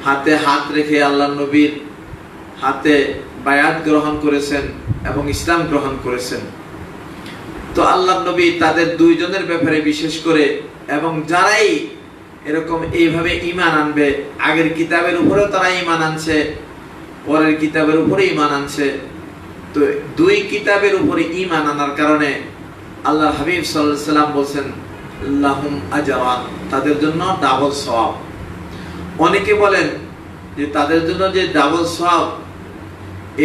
হাতে হাত রেখে আল্লাহর নবীর হাতে বায়াত গ্রহণ করেছেন এবং ইসলাম গ্রহণ করেছেন। তো আল্লাহর নবী তাদের দুইজনের ব্যাপারে বিশেষ করে, এবং যারাই এরকম এইভাবে ঈমান আনবে, আগের কিতাবের উপরেও তারা ঈমান আনছে, পরের কিতাবের উপরে ঈমান আনছে। তো দুই কিতাবের উপরে ঈমান আনার কারণে আল্লাহর হাবিব সাল্লাল্লাহু আলাইহি ওয়াসাল্লাম বলেন লাহুম আজরান, তাদের জন্য ডাবল সওয়াব। অনেকে বলেন যে তাদের জন্য যে ডাবল সওয়াব,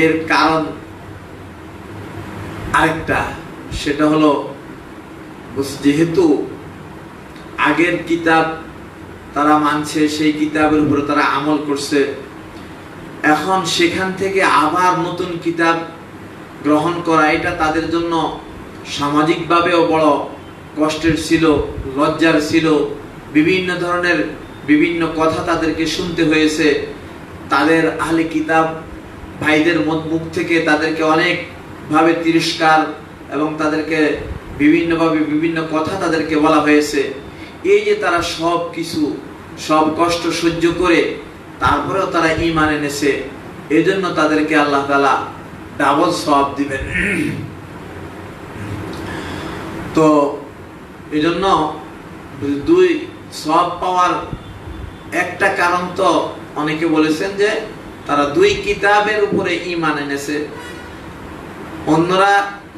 এর কারণ আরেকটা, সেটা হলো যেহেতু আগের কিতাব তারা মানছে, সেই কিতাবের উপরে তারা আমল করছে, এখন সেখান থেকে আবার নতুন কিতাব গ্রহণ করা এটা তাদের জন্য সামাজিকভাবেও বড় কষ্টের ছিল, লজ্জার ছিল। বিভিন্ন ধরনের বিভিন্ন কথা তাদেরকে শুনতে হয়েছে। তাদের আহলে কিতাব ভাইদের মুখ থেকে তাদেরকে অনেকভাবে তিরস্কার এবং তাদেরকে বিভিন্নভাবে বিভিন্ন কথা তাদেরকে বলা হয়েছে। এই যে তারা সব কিছু, সব কষ্ট সহ্য করে তারপরেও তারা ঈমান এনেছে, এজন্য তাদেরকে আল্লাহ তাআলা ডাবল সওয়াব দিবেন। তো এজন্য দুই সওয়াব পাওয়ার একটা কারণ তো অনেকে বলেছেন যে তারা দুই কিতাবের উপরে ঈমান এনেছে। অন্যরা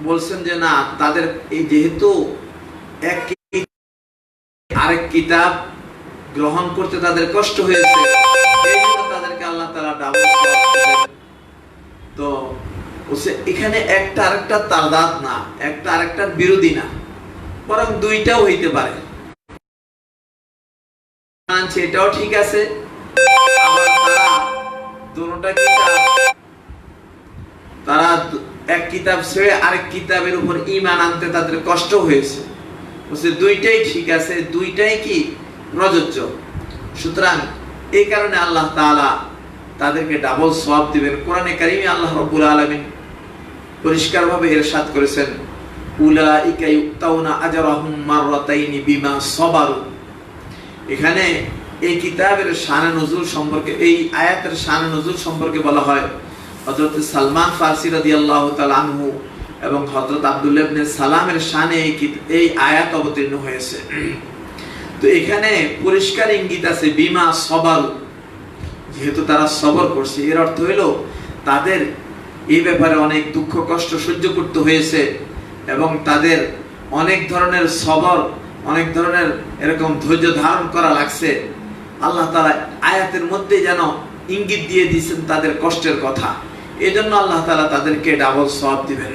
বলছেন যে না, তাদের এই যেহেতু আরেক কিতাব গ্রহণ করতে তাদের কষ্ট হয়েছে, এই জন্য তাদেরকে আল্লাহ তাআলা ডাবল সওয়াব দিবেন। তো এখানে একটা আরেকটা তাদাদ না, একটা আরেকটার বিরোধী না, বরং দুইটাও হইতে পারে। এটাও ঠিক আছে, আবার তারা দুটোটা কিতাব, তারা এক কিতাব ছেড়ে আরেক কিতাবের উপর ঈমান আনতে তাদের কষ্ট হয়েছে, দুইটাই ঠিক আছে, দুইটাই কি প্রযোজ্য। সুতরাং এই কারণে আল্লাহ তাআলা তাদেরকে ডাবল সওয়াব দিবেন। কোরআনে কারীমে আল্লাহ রাব্বুল আলামিন পরিষ্কারভাবে ইরশাদ করেছেন উলাইকা ইউতাউনা আজরাহুম মাররাতাইনি বিমা সাবারু। এখানে এই কিতাবের শানে নুজুল সম্পর্কে, এই আয়াতের শানে নুজুল সম্পর্কে বলা হয় হযরত সালমান ফারসি রাদিয়াল্লাহু তাআলা আনহু এবং হযরত আব্দুল্লাহ ইবনে সালামের শানে এই আয়াত অবতীর্ণ হয়েছে। তো এখানে পরিষ্কার ইঙ্গিত আছে বিমা সাবারু, যেহেতু তারা সবর করছে, এর অর্থ হলো তাদের এই ব্যাপারে অনেক দুঃখ কষ্ট সহ্য করতে হয়েছে এবং তাদের অনেক ধরনের সবর, অনেক ধরনের এরকম ধৈর্য ধারণ করা লাগছে। আল্লাহ তাআলা আয়াতের মধ্যে যেন ইঙ্গিত দিয়ে দিয়েছেন তাদের কষ্টের কথা, এই জন্য আল্লাহ তাআলা তাদেরকে ডাবল সওয়াব দিবেন।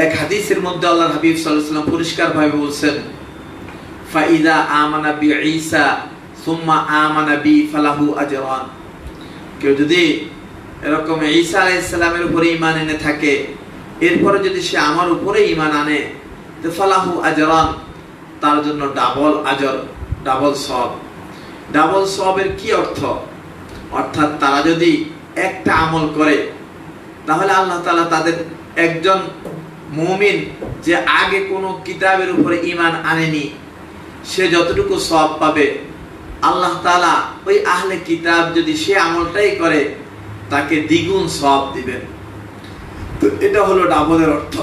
এক হাদিসের মধ্যে আল্লাহর হাবিব সাল্লাল্লাহু আলাইহি ওয়াসাল্লাম পরিষ্কারভাবে বলছেন ফাইদা আমানা বিঈসা সুম্মা আমানা বি ফালাহু আজরান। কেউ যদি এরকম ঈসা আলাইহিস সালামের উপরে ঈমান এনে থাকে, এরপরে যদি সে আমার উপরে ঈমান আনে তো ফালাহু আজরান, তার জন্য ডাবল আজর, ডাবল সওয়াব। ডাবল সওয়াবের কি অর্থ? অর্থাৎ তারা যদি একটা আমল করে তাহলে আল্লাহ তাআলা তাদের একজন মুমিন যে আগে কোনো কিতাবের উপরে ঈমান আনেনি সে যতটুকু সওয়াব পাবে, আল্লাহ তাআলা ওই আহলে কিতাব যদি সে আমলটাই করে তাকে দ্বিগুণ সওয়াব দিবেন। তো এটা হলো ডাবলের অর্থ।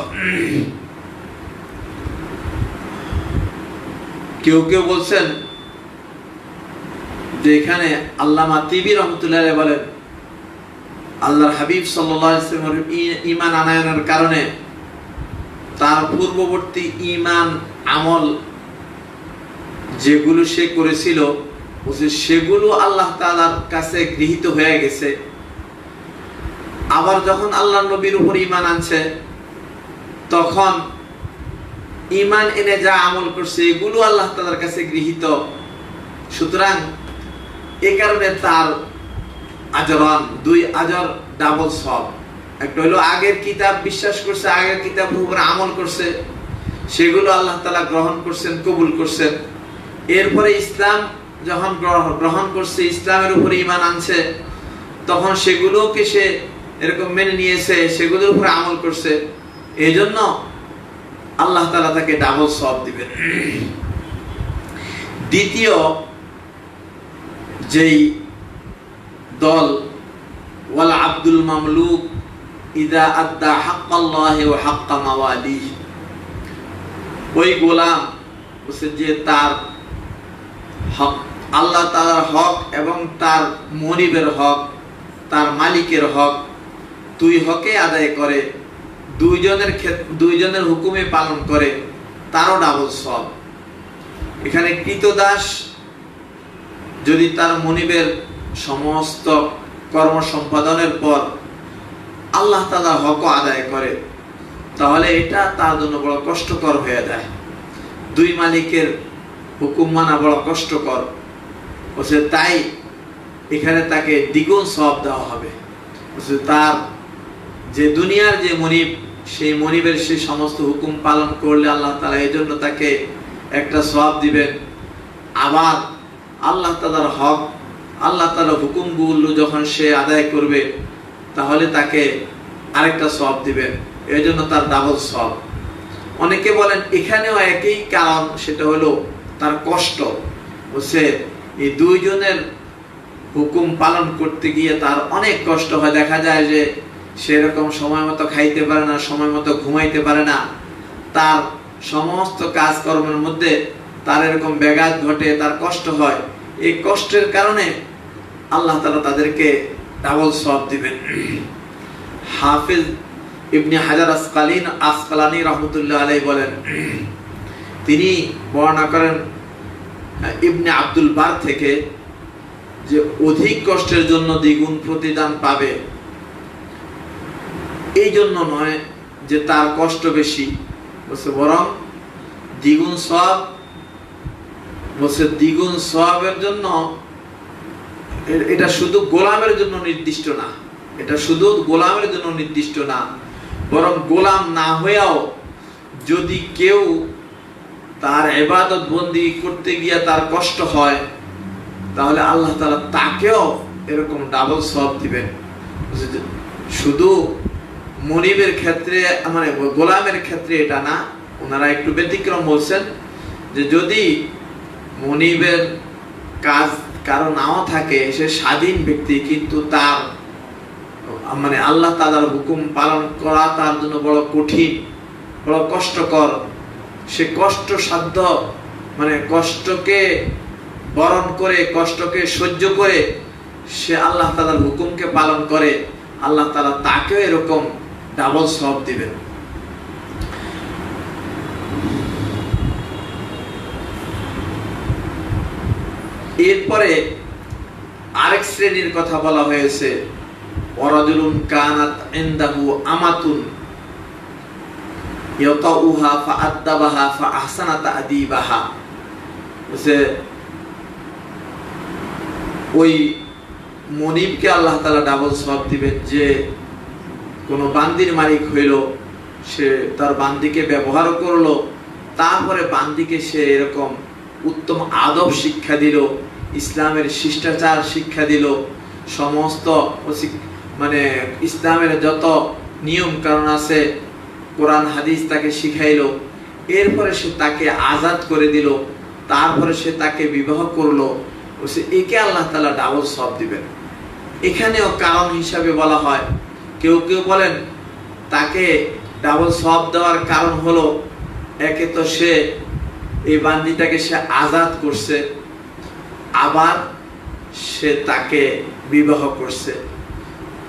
কেউ কেউ বলছেন যে এখানে আল্লামা তিবি রহমতুল্লাহ আলাইহি বলেন আল্লাহর হাবিব সাল্লাল্লাহু আলাইহি ওয়াসাল্লামের ঈমান আনায়নের কারণে তার পূর্ববর্তী ঈমান আমল যেগুলো সে করেছিল সেগুলো আল্লাহ তাআলার কাছে গৃহীত হয়ে গেছে। আবার যখন আল্লাহর নবীর উপর ঈমান আনছে তখন ঈমান এনে যা আমল করছে এগুলো আল্লাহ তাআলার কাছে গৃহীত। সুতরাং এই কারণে তার আজরান, দুই আজর, ডাবল সওয়াব। একটা হলো আগের কিতাব বিশ্বাস করছে, আগের কিতাবের উপর আমল করছে, সেগুলো আল্লাহ তাআলা গ্রহণ করছেন, কবুল করছেন। এরপরে ইসলাম যখন গ্রহণ করছে, ইসলামের উপরে ঈমান আনছে, তখন সেগুলোকে সে এরকম মেনে নিয়েছে, সেগুলোর উপরে আমল করছে, এই জন্য আল্লাহ তাআলা তাকে ডাবল সওয়াব দিবেন। দ্বিতীয় যেই দল, ওয়াল আব্দুল মামলুক ইদা আদ্দা হাক্কাল্লাহি ওয়া হাক্কা মাওয়ালিহি, ওই গোলাম যে তার হক, আল্লাহ তাআলার হক এবং তার মনিবের হক, তার মালিকের হক, দুই হকে আদায় করে, দুইজনের হুকুমে পালন করে, তারও ডাবল সওয়াব। এখানে কৃতদাস যদি তার মনিবের সমস্ত কর্ম সম্পাদনের পর আল্লাহ তাআলার হক আদায় করে তাহলে এটা তার জন্য বড় কষ্টকর হয়ে যায়। দুই মালিকের হুকুম মানা বড় কষ্টকর, তাই এখানে তাকে দ্বিগুণ সওয়াব দেওয়া হবে। তার যে দুনিয়ার যে মনিব, সেই মনিবের সেই সমস্ত হুকুম পালন করলে আল্লাহ তাআলা এই জন্য তাকে একটা সওয়াব দিবেন। আবার আল্লাহ তাআলার হক, আল্লাহ তাআলার হুকুমগুলো যখন সে আদায় করবে তাহলে তাকে আরেকটা সওয়াব দিবেন, এই জন্য তার ডাবল সওয়াব। অনেকে বলেন এখানেও একই কারণ, সেটা হলো তার কষ্ট। সে এই দুইজনের হুকুম পালন করতে গিয়ে তার অনেক কষ্ট হয়। দেখা যায় যে সেরকম সময় মতো খাইতে পারে না, সময় মতো ঘুমাইতে পারে না, তার সমস্ত কাজকর্মের মধ্যে তার এরকম ব্যাঘাত ঘটে, তার কষ্ট হয়। এই কষ্টের কারণে আল্লাহ তাআলা তাদেরকে ডাবল সওয়াব দিবেন। হাফিজ ইবনে হাজার আসকালানি রাহমাতুল্লাহ আলাইহি বলেন, তিনি বর্ণনা করেন ইবনে আব্দুল বার থেকে যে অধিক কষ্টের জন্য দ্বিগুণ প্রতিদান পাবে, এই জন্য নয় যে তার কষ্ট বেশি, বরং দ্বিগুণ সওয়াব, দ্বিগুণ সওয়াবের জন্য এটা শুধু গোলামের জন্য নির্দিষ্ট না, এটা শুধু গোলামের জন্য নির্দিষ্ট না, বরং গোলাম না হয়েও যদি কেউ তার ইবাদত বন্দি করতে গিয়ে তার কষ্ট হয় তাহলে আল্লাহ তাআলা তাকেও এরকম ডাবল সওয়াব দিবেন। শুধু মনিবের ক্ষেত্রে, মানে গোলামের ক্ষেত্রে এটা না, ওনারা একটু ব্যতিক্রম বলছেন যে যদি মনিবের কাজ কারো নাও থাকে, সে স্বাধীন ব্যক্তি, কিন্তু তার মানে আল্লাহ তাআলার হুকুম পালন করা তার জন্য বড় কঠিন, বড় কষ্টকর, সে কষ্টসাধ্য, মানে কষ্টকে বরণ করে, কষ্টকে সহ্য করে সে আল্লাহ তাআলার হুকুমকে পালন করে, আল্লাহ তাআলা তাকেও এরকম ডাবল সওয়াব দিবেন। এরপরে আরেক শ্রেণীর কথা বলা হয়েছে, ওয়ারাজুলুন কানাত ইনদাহু আমাতুন ইয়াতাউহা ফাআদ্দাবাহা ফাআহসানা তা'দীবাহা। ওই মনিবকে আল্লাহ তাআলা ডাবল সওয়াব দিবেন। যে কোনো বান্দির মালিক হইল, সে তার বান্দিকে ব্যবহার করলো, তারপরে বান্দিকে সে এরকম উত্তম আদব শিক্ষা দিল, ইসলামের শিষ্টাচার শিক্ষা দিল, সমস্ত মানে ইসলামের যত নিয়ম কারণ আছে কোরআন হাদিস তাকে শিখাইলো, এরপরে সে তাকে আজাদ করে দিল, তারপরে সে তাকে বিবাহ করলো, একে আল্লাহ তাআলা ডাবল সওয়াব দিবেন। এখানেও কারণ হিসাবে বলা হয়, কেউ কেউ বলেন তাকে ডাবল সওয়াব দেওয়ার কারণ হলো, একে তো সে এই বান্দিটাকে সে আজাদ করছে, আবার সে তাকে বিবাহ করছে,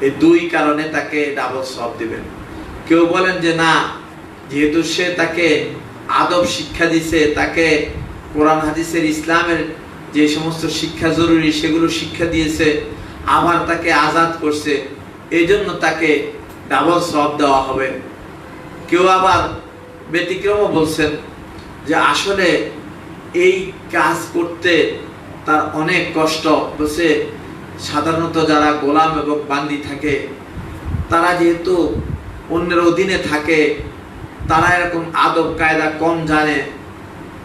এই দুই কারণে তাকে ডাবল সওয়াব দিবেন। কেউ বলেন যে না, যেহেতু সে তাকে আদব শিক্ষা দিছে, তাকে কোরআন হাদিসের ইসলামের যে সমস্ত শিক্ষা জরুরি সেগুলো শিক্ষা দিয়েছে, আবার তাকে আজাদ করছে, এই জন্য তাকে ডাবল সওয়াব দেওয়া হবে। কেউ আবার ব্যতিক্রমও বলছেন যে আসলে এই কাজ করতে তার অনেক কষ্ট। বলছে সাধারণত যারা গোলাম এবং বান্দি থাকে, তারা যেহেতু অন্যের অধীনে থাকে, তারা এরকম আদব কায়দা কম জানে,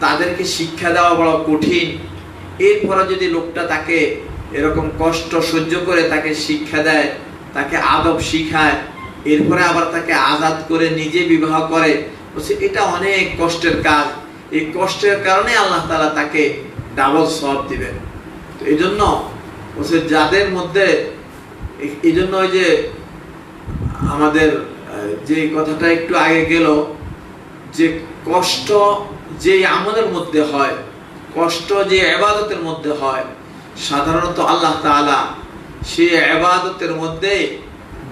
তাদেরকে শিক্ষা দেওয়া বড় কঠিন। এরপরে যদি লোকটা তাকে এরকম কষ্ট সহ্য করে তাকে শিক্ষা দেয়, তাকে আদব শিখায়, এরপরে আবার তাকে আজাদ করে নিজে বিবাহ করে, বলছে এটা অনেক কষ্টের কাজ। এই কষ্টের কারণে আল্লাহ তাআলা তাকে ডাবল সওয়াব দিবেন। তো এই জন্য বলছে যাদের মধ্যে, এই জন্য ওই যে আমাদের যে কথাটা একটু আগে গেল, যে কষ্ট যে আমলের মধ্যে হয়, কষ্ট যে ইবাদতের মধ্যে হয়, সাধারণত আল্লাহ তাআলা সেই ইবাদতের মধ্যে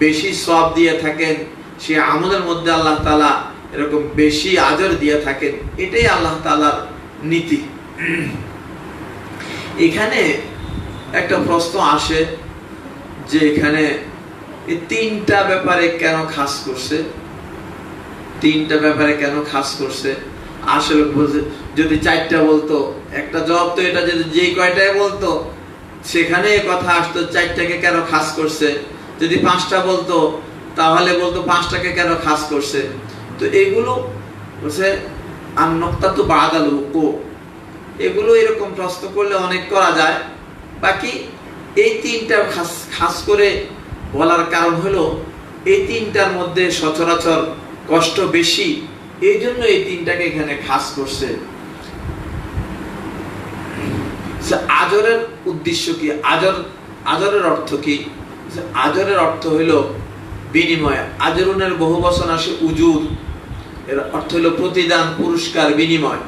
বেশি সওয়াব দিয়ে থাকেন, সেই আমলের মধ্যে আল্লাহ তাআলা এরকম বেশি আজর দিয়ে থাকেন। এটাই আল্লাহ তাআলার নীতি। এখানে একটা প্রশ্ন আসে যে এখানে এই তিনটা ব্যাপারে কেন খাস করছে, তিনটা ব্যাপারে কেন খাস করছে? আসলে যদি চারটা বলতো, একটা জবাব তো এটা, যদি যেই কয়টাই বলতো সেখানে কথা আসতো চারটাকে কেন খাস করছে। যদি পাঁচটা বলতো তাহলে বলতো পাঁচটাকে কেন খাস করছে। তো এগুলো বলছে আন-নুকতা তো বাদাল উকু, এগুলো এরকম প্রশ্ন করলে অনেক করা যায়। বাকি এই তিনটা খাস করে বলার কারণ হলো, এই তিনটার মধ্যে সচরাচর কষ্ট বেশি, এই জন্য এই তিনটাকে এখানে খাস করছে। আজরের উদ্দেশ্য কি? আজরের অর্থ কি? আজরের অর্থ হইল বিনিময়। আজরুনের বহু বচন আসে উজুর, এর অর্থ হইল প্রতিদান, পুরস্কার, বিনিময়।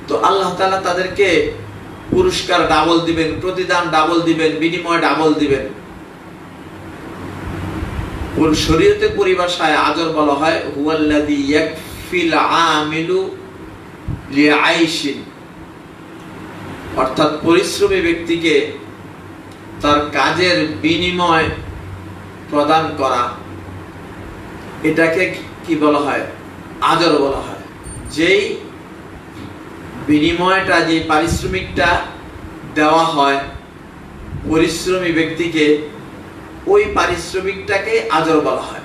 তো আল্লাহ তাআলা তাদেরকে পুরস্কার ডাবল দিবেন, প্রতিদান ডাবল দিবেন, বিনিময় ডাবল দিবেন। শরীয়তের পরিভাষায় আজর বলা হয় হুয়াল্লাযী ইয়াকফিল আমিলু লিআইশিন, অর্থাৎ পরিশ্রমী ব্যক্তিকে তার কাজের বিনিময় প্রদান করা, এটাকে কি বলা হয়? আজর বলা হয়। যেই বিনিময়টা, যে পারিশ্রমিকটা দেওয়া হয় পরিশ্রমী ব্যক্তিকে, ওই পারিশ্রমিকটাকে আজর বলা হয়।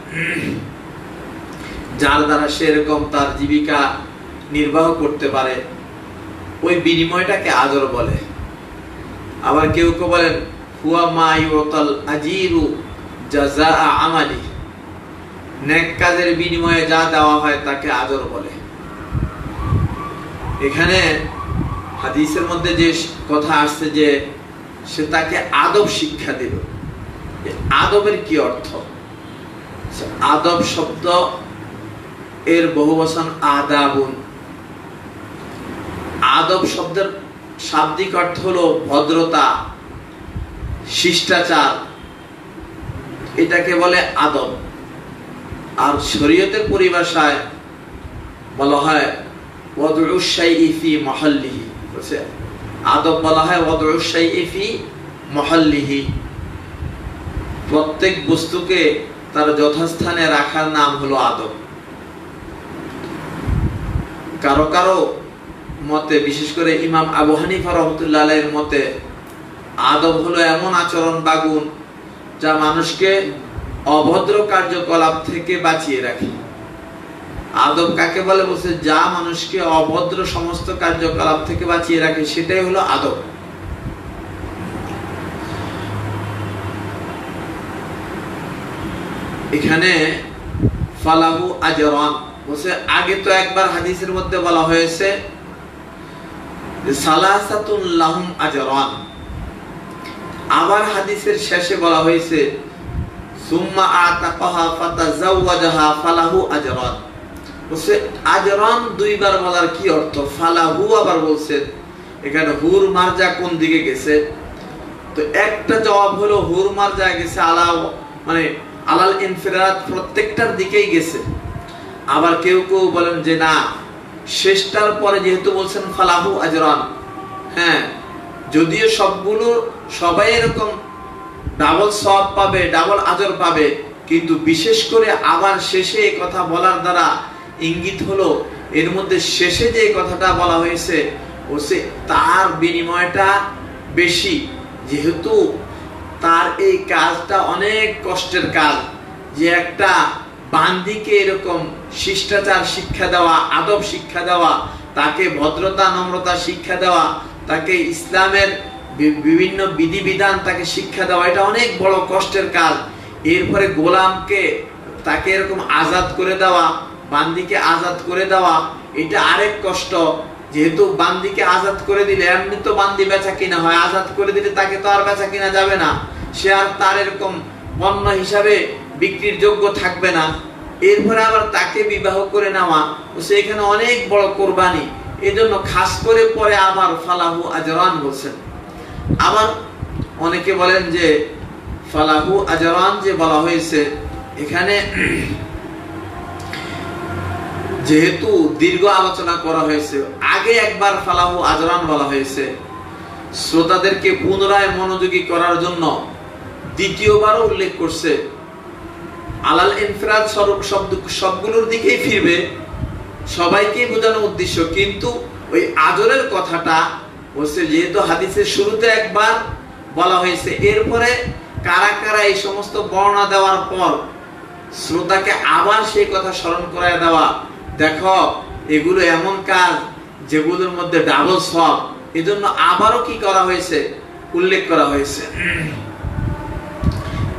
যার দ্বারা সে এরকম তার জীবিকা নির্বাহ করতে পারে, ওই বিনিময়টাকে আজর বলে। আবার কেউ কেউ বলেন হুয়া মা ইউতাল আজিরু জাযাআ আমালি, নেক কাজের বিনিময়ে যা দেওয়া হয় তাকে আজর বলে। এখানে হাদিসের মধ্যে যে কথা আসছে যে সে তাকে আদব শিক্ষা দিল, আদবের কি অর্থ? আদব শব্দ এর বহুবচন আদাবুন। আদব শব্দের শাব্দিক অর্থ হলো ভদ্রতা, শিষ্টাচার, এটাকে বলে আদব। আর শরীয়তের পরিভাষায় বলা হয় ওয়াদউ শাইই ফি মাহাল্লিহি, বলছে আদব বলা হয় ওয়াদউ শাইই ফি মাহাল্লিহি, প্রত্যেক বস্তুকে তার যথাস্থানে রাখার নাম হলো আদব। কারো কারো মতে, বিশেষ করে ইমাম আবু হানিফা রাহমাতুল্লাহ আলাইহির মতে, আদব হলো এমন আচরণ বা গুণ যা মানুষকে অভদ্র কার্যকলাপ থেকে বাঁচিয়ে রাখে। আদব কাকে বলে বলছে? যা মানুষকে অভদ্র সমস্ত কার্যকলাপ থেকে বাঁচিয়ে রাখে, সেটাই হলো আদব। এখানে ফালাহু আজরান বলছে, আগে তো একবার হাদিসের মধ্যে বলা হয়েছে সালাসাতুন লাহুম আজরান, আবার হাদিসের শেষে বলা হয়েছে সুম্মা আতাকাহা ফাতাজাওয়াজাহা ফালাহু আজরান। বলছে আজরান দুইবার বলার কি অর্থ? ফালাহু আবার বলছে, এখানে হুর মারজা কোন দিকে গেছে? তো একটা জবাব হলো হুর মারজা গেছে আলা মানে আলাল ইনফিরাদ, প্রত্যেকটার দিকেই গেছে। আবার কেউ কেউ বলেন যে না, শেষটার পরে যেহেতু বলছেন ফালাহু আজরান, হ্যাঁ যদিও সবগুলো সবাই এরকম ডাবল সওয়াব পাবে, ডাবল আজর পাবে, কিন্তু বিশেষ করে আবার শেষে এই কথা বলার দ্বারা ইঙ্গিত হলো এর মধ্যে শেষে যে কথাটা বলা হয়েছে ওসে তার বিনিময়টা বেশি, যেহেতু তার এই কাজটা অনেক কষ্টের কাজ। যে একটা বান্দিকে এরকম শিষ্টাচার শিক্ষা দেওয়া, আদব শিক্ষা দেওয়া, তাকে ভদ্রতা নম্রতা শিক্ষা দেওয়া, তাকে ইসলামের বিভিন্ন বিধিবিধান তাকে শিক্ষা দেওয়া, এটা অনেক বড় কষ্টের কাজ। এরপরে গোলামকে তাকে এরকম আজাদ করে দেওয়া, বান্দিকে আজাদ করে দেওয়া, এটা আরেক কষ্ট। যেহেতু বান্দিকে আজাদ করে দিলে এমনি তো বান্দি বেচা কিনা হয়, আজাদ করে দিলে তাকে তো আর বেচা কিনা যাবে না, সে আর তার এরকম পণ্য হিসাবে বিক্রির যোগ্য থাকবে না। এরপরে আবার তাকে বিবাহ করে নেওয়া, সেখানে অনেক বড় কোরবানি। এজন্য খাস করে পরে আবার ফালাহু আজরান বলছেন। আবার অনেকে বলেন যে ফালাহু আজরান যে বলা হয়েছে এখানে, যেহেতু দীর্ঘ আলোচনা করা হয়েছে, আগে একবার ফালাহু আজরান বলা হয়েছে, শ্রোতাদেরকে পুনরায় মনোযোগী করার জন্য দ্বিতীয়বারও উল্লেখ করছে। আলাল ইনফিরাদ সবগুলোর দিকেই ফিরবে, সবাইকে বোঝানোর উদ্দেশ্য, কিন্তু ওই আজরের কথাটা বলছে যেহেতু হাদিসের শুরুতে একবার বলা হয়েছে, এরপরে কারা কারা এই সমস্ত বর্ণনা দেওয়ার পর শ্রোতাকে আবার সেই কথা স্মরণ করায় দেওয়া, দেখো এগুলো এমন কাজ যেগুলোর মধ্যে ডাবল সওয়াব, এজন্য আবারও কি করা হয়েছে? উল্লেখ করা হয়েছে।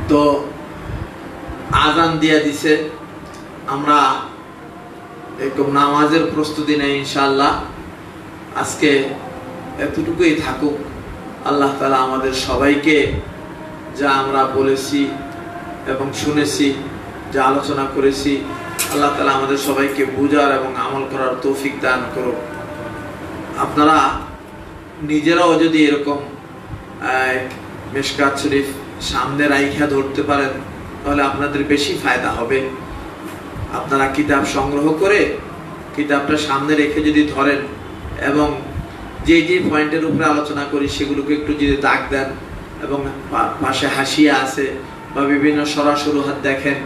তো আজান দিয়া দিছে, আমরা এরকম নামাজের প্রস্তুতি নেই ইনশাআল্লাহ। আজকে এতটুকুই থাকুক। আল্লাহ তাআলা আমাদের সবাইকে যা আমরা বলেছি এবং শুনেছি, যা আলোচনা করেছি, আল্লাহ তাআলা আমাদের সবাইকে বুঝার এবং আমল করার তৌফিক দান করুক। আপনারা নিজেরাও যদি এরকম মিশকাত শরীফ সামনে রাইখা ধরতে পারেন তাহলে আপনাদের বেশি ফায়দা হবে। আপনারা কিতাব সংগ্রহ করে কিতাবটা সামনে রেখে যদি ধরেন এবং যে যে পয়েন্টের উপরে আলোচনা করি সেগুলোকে একটু যদি দাগ দেন এবং পাশে হাসিয়া আছে বা বিভিন্ন সরাসরি হাত দেখেন,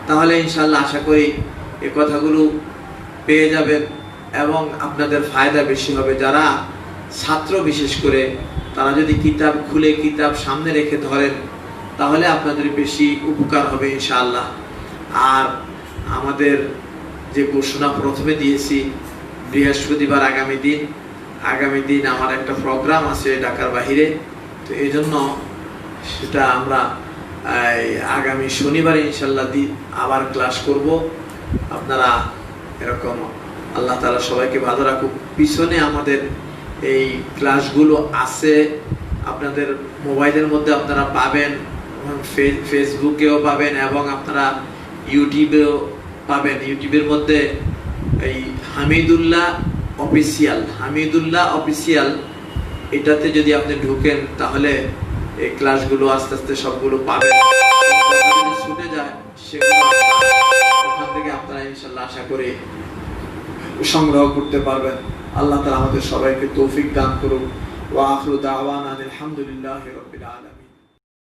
তাহলে ইনশাআল্লাহ আশা করি এই কথাগুলো পেয়ে যাবেন এবং আপনাদের ফায়দা বেশি হবে। যারা ছাত্র বিশেষ করে তারা যদি কিতাব খুলে কিতাব সামনে রেখে ধরেন তাহলে আপনাদের বেশি উপকার হবে ইনশাআল্লাহ। আর আমাদের যে ঘোষণা প্রথমে দিয়েছি, বৃহস্পতিবার আগামী দিন আমার একটা প্রোগ্রাম আছে ঢাকার বাহিরে, তো এই জন্য সেটা আমরা আগামী শনিবারে ইনশাআল্লাহ আবার ক্লাস করব। আপনারা এরকম আল্লাহ তাআলা সবাইকে ভালো রাখুক। পিছনে আমাদের এই ক্লাসগুলো আছে, আপনাদের মোবাইলের মধ্যে আপনারা পাবেন, ফেসবুকেও পাবেন এবং আপনারা ইউটিউবেও পাবেন। ইউটিউবের মধ্যে এই হামিদুল্লাহ অফিসিয়াল এটাতে যদি আপনি ঢুকেন তাহলে এই ক্লাসগুলো আস্তে আস্তে সবগুলো পাবেন। শুনে যায় সেগুলো ওখান থেকে আপনারা ইনশাআল্লাহ আশা করি সংগ্রহ করতে পারবেন। আল্লাহ তাআলা আমাদের সবাইকে তৌফিক দান করুন। ওয়া আখিরু দাওয়ানা আলহামদুলিল্লাহি রাব্বিল আলামিন।